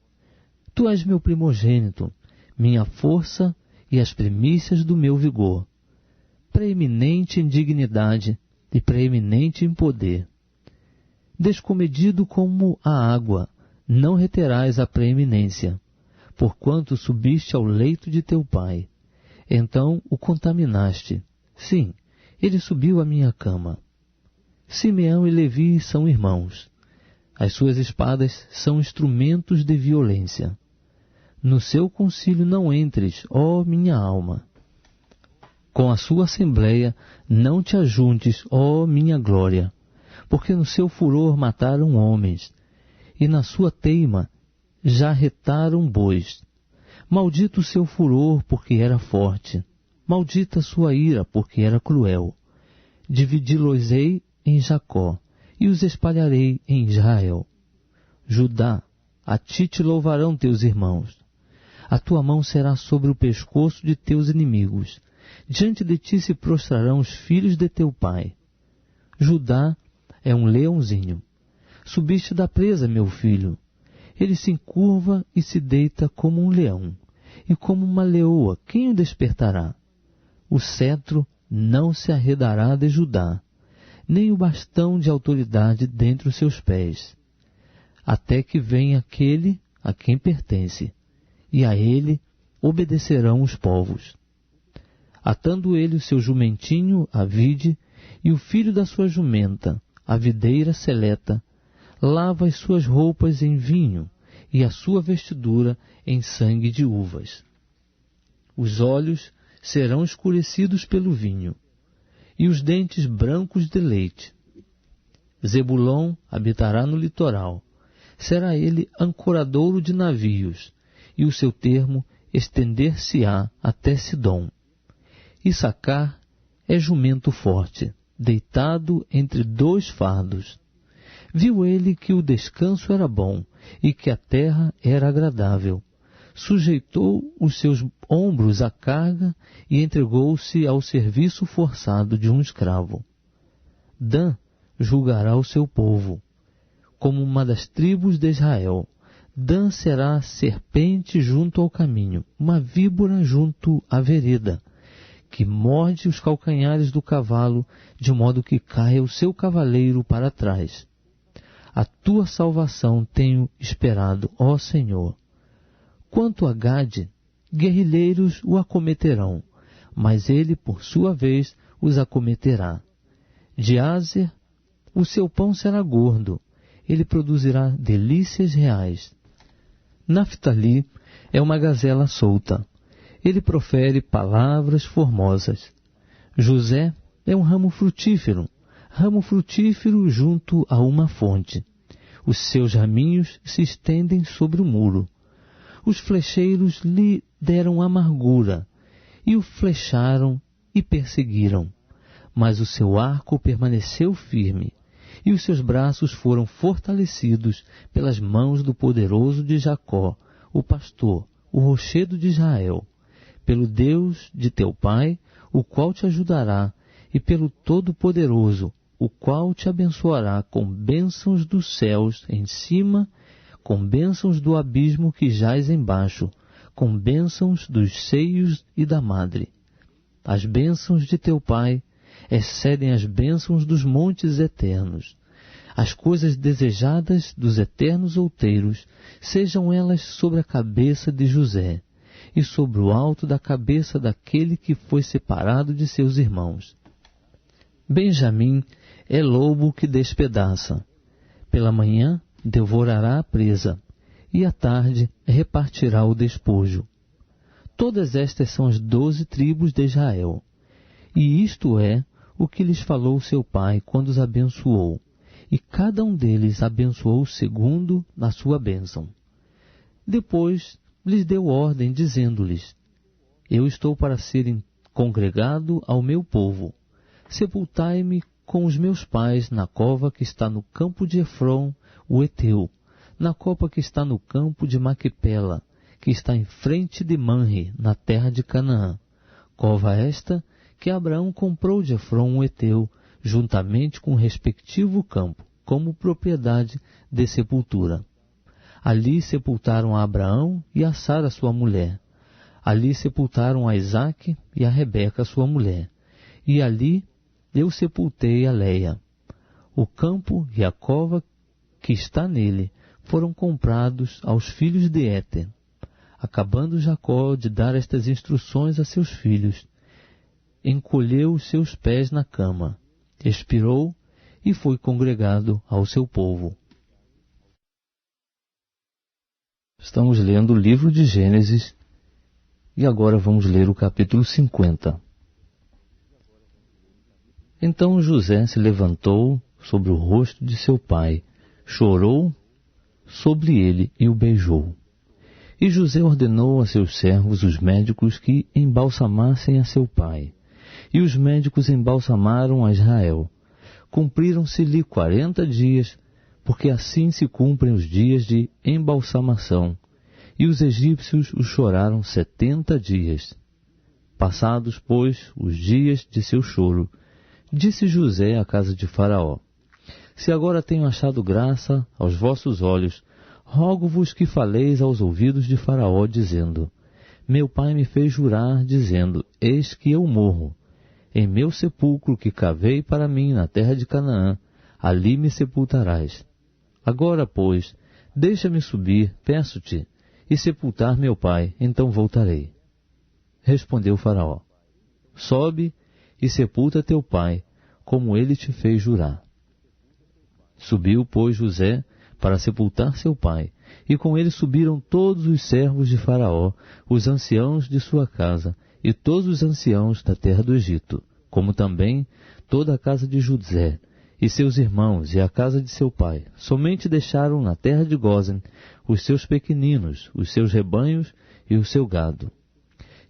tu és meu primogênito, minha força e as primícias do meu vigor, preeminente em dignidade e preeminente em poder. Descomedido como a água, não reterás a preeminência, porquanto subiste ao leito de teu pai. Então o contaminaste. Sim, ele subiu à minha cama. Simeão e Levi são irmãos. As suas espadas são instrumentos de violência. No seu concílio não entres, ó minha alma. Com a sua assembleia não te ajuntes, ó minha glória, porque no seu furor mataram homens, e na sua teima já retaram bois. Maldito o seu furor, porque era forte, maldita a sua ira, porque era cruel. Dividi-los-ei em Jacó, e os espalharei em Israel. Judá, a ti te louvarão teus irmãos. A tua mão será sobre o pescoço de teus inimigos. Diante de ti se prostrarão os filhos de teu pai. Judá é um leãozinho. Subiste da presa, meu filho. Ele se encurva e se deita como um leão, e como uma leoa, quem o despertará? o cetro não se arredará de Judá, nem o bastão de autoridade dentre os seus pés, até que venha aquele a quem pertence, e a ele obedecerão os povos. Atando ele o seu jumentinho à vide, e o filho da sua jumenta, a videira seleta, lava as suas roupas em vinho, e a sua vestidura em sangue de uvas. Os olhos serão escurecidos pelo vinho, e os dentes brancos de leite. Zebulon habitará no litoral, será ele ancoradouro de navios, e o seu termo estender-se-á até Sidom. Issacar é jumento forte, deitado entre dois fardos. Viu ele que o descanso era bom, e que a terra era agradável. Sujeitou os seus ombros à carga e entregou-se ao serviço forçado de um escravo. Dan julgará o seu povo, como uma das tribos de Israel. Dan será serpente junto ao caminho, uma víbora junto à vereda, que morde os calcanhares do cavalo, de modo que caia o seu cavaleiro para trás. A tua salvação tenho esperado, ó Senhor. Quanto a Gade, guerrilheiros o acometerão, mas ele, por sua vez, os acometerá. De Azer, o seu pão será gordo, ele produzirá delícias reais. Naftali é uma gazela solta, ele profere palavras formosas. José é um ramo frutífero junto a uma fonte. Os seus raminhos se estendem sobre o muro. Os flecheiros lhe deram amargura, e o flecharam e perseguiram. Mas o seu arco permaneceu firme, e os seus braços foram fortalecidos pelas mãos do poderoso de Jacó, o pastor, o rochedo de Israel, pelo Deus de teu pai, o qual te ajudará, e pelo Todo-Poderoso, o qual te abençoará com bênçãos dos céus em cima, com bênçãos do abismo que jaz embaixo, com bênçãos dos seios e da madre. As bênçãos de teu pai excedem as bênçãos dos montes eternos. As coisas desejadas dos eternos outeiros, sejam elas sobre a cabeça de José, e sobre o alto da cabeça daquele que foi separado de seus irmãos. Benjamim é lobo que despedaça. Pela manhã devorará a presa, e à tarde repartirá o despojo. Todas estas são as 12 tribos de Israel. E isto é o que lhes falou seu pai quando os abençoou, e cada um deles abençoou segundo a sua bênção. Depois lhes deu ordem, dizendo-lhes: Eu estou para ser congregado ao meu povo. Sepultai-me com os meus pais na cova que está no campo de Efron, o Eteu, na copa que está no campo de Maquipela, que está em frente de Manre, na terra de Canaã. Cova esta que Abraão comprou de Efron, o Eteu, juntamente com o respectivo campo, como propriedade de sepultura. Ali sepultaram a Abraão e a Sara, sua mulher. Ali sepultaram a Isaque e a Rebeca, sua mulher. E ali eu sepultei a Leia. O campo e a cova que está nele foram comprados aos filhos de Éter. Acabando Jacó de dar estas instruções a seus filhos, encolheu os seus pés na cama, expirou e foi congregado ao seu povo. Estamos lendo o livro de Gênesis e agora vamos ler o capítulo 50. Então José se levantou sobre o rosto de seu pai, chorou sobre ele e o beijou. E José ordenou a seus servos, os médicos, que embalsamassem a seu pai. E os médicos embalsamaram a Israel. Cumpriram-se-lhe 40 dias, porque assim se cumprem os dias de embalsamação. E os egípcios o choraram 70 dias. Passados, pois, os dias de seu choro, disse José à casa de Faraó: Se agora tenho achado graça aos vossos olhos, rogo-vos que faleis aos ouvidos de Faraó, dizendo: meu pai me fez jurar, dizendo, eis que eu morro. Em meu sepulcro que cavei para mim na terra de Canaã, ali me sepultarás. Agora, pois, deixa-me subir, peço-te, e sepultar meu pai, então voltarei. Respondeu Faraó, sobe e sepulta teu pai, como ele te fez jurar. Subiu, pois, José para sepultar seu pai, e com ele subiram todos os servos de Faraó, os anciãos de sua casa, e todos os anciãos da terra do Egito, como também toda a casa de José, e seus irmãos, e a casa de seu pai. Somente deixaram na terra de Gósen os seus pequeninos, os seus rebanhos e o seu gado.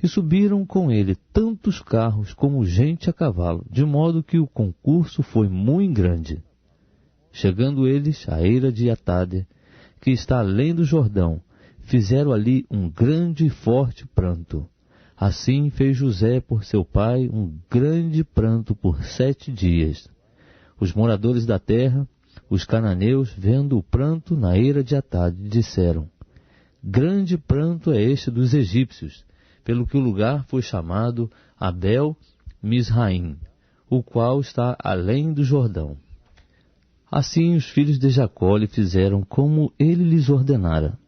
E subiram com ele tantos carros como gente a cavalo, de modo que o concurso foi muito grande. Chegando eles à eira de Atade, que está além do Jordão, fizeram ali um grande e forte pranto. Assim fez José por seu pai um grande pranto por 7 dias. Os moradores da terra, os cananeus, vendo o pranto na eira de Atade, disseram, grande pranto é este dos egípcios, pelo que o lugar foi chamado Abel-Misraim, o qual está além do Jordão. Assim os filhos de Jacó lhe fizeram como ele lhes ordenara,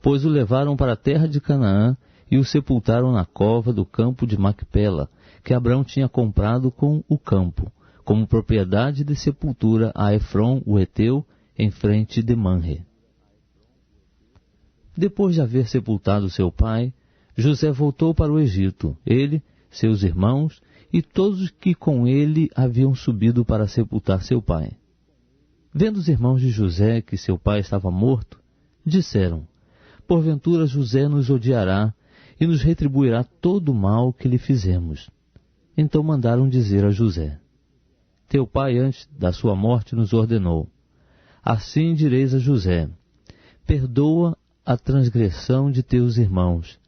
pois o levaram para a terra de Canaã e o sepultaram na cova do campo de Macpela, que Abrão tinha comprado com o campo, como propriedade de sepultura a Efron, o heteu, em frente de Manre. Depois de haver sepultado seu pai, José voltou para o Egito, ele, seus irmãos e todos os que com ele haviam subido para sepultar seu pai. Vendo os irmãos de José que seu pai estava morto, disseram, porventura José nos odiará e nos retribuirá todo o mal que lhe fizemos. Então mandaram dizer a José, teu pai antes da sua morte nos ordenou, assim direis a José, perdoa a transgressão de teus irmãos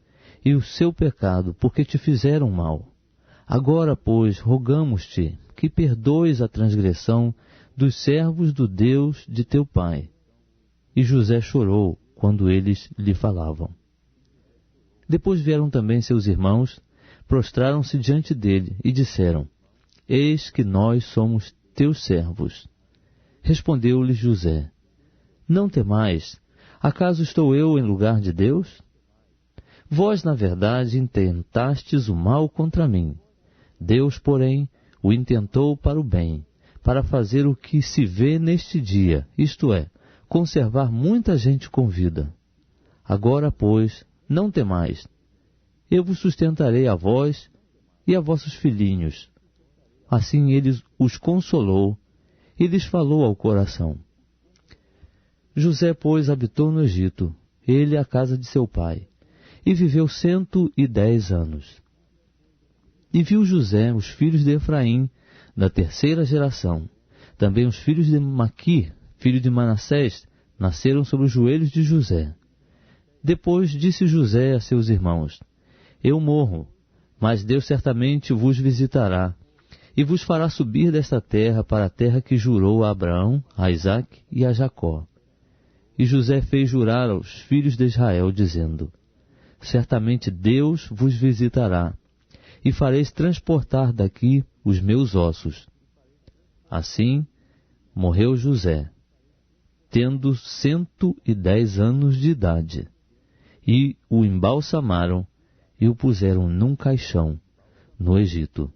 e o seu pecado, porque te fizeram mal. Agora, pois, rogamos-te que perdoes a transgressão dos servos do Deus de teu pai. E José chorou quando eles lhe falavam. Depois vieram também seus irmãos, prostraram-se diante dele e disseram, eis que nós somos teus servos. Respondeu-lhes José, não temais, acaso estou eu em lugar de Deus? Vós, na verdade, intentastes o mal contra mim. Deus, porém, o intentou para o bem, para fazer o que se vê neste dia, isto é, conservar muita gente com vida. Agora, pois, não temais, eu vos sustentarei a vós e a vossos filhinhos. Assim ele os consolou e lhes falou ao coração. José, pois, habitou no Egito, ele e a casa de seu pai, e viveu 110 anos. E viu José os filhos de Efraim, da 3ª geração. Também os filhos de Maquir, filho de Manassés, nasceram sobre os joelhos de José. Depois disse José a seus irmãos, eu morro, mas Deus certamente vos visitará, e vos fará subir desta terra para a terra que jurou a Abraão, a Isaque e a Jacó. E José fez jurar aos filhos de Israel, dizendo, certamente Deus vos visitará, e fareis transportar daqui os meus ossos. Assim morreu José, tendo 110 anos de idade, e o embalsamaram e o puseram num caixão no Egito.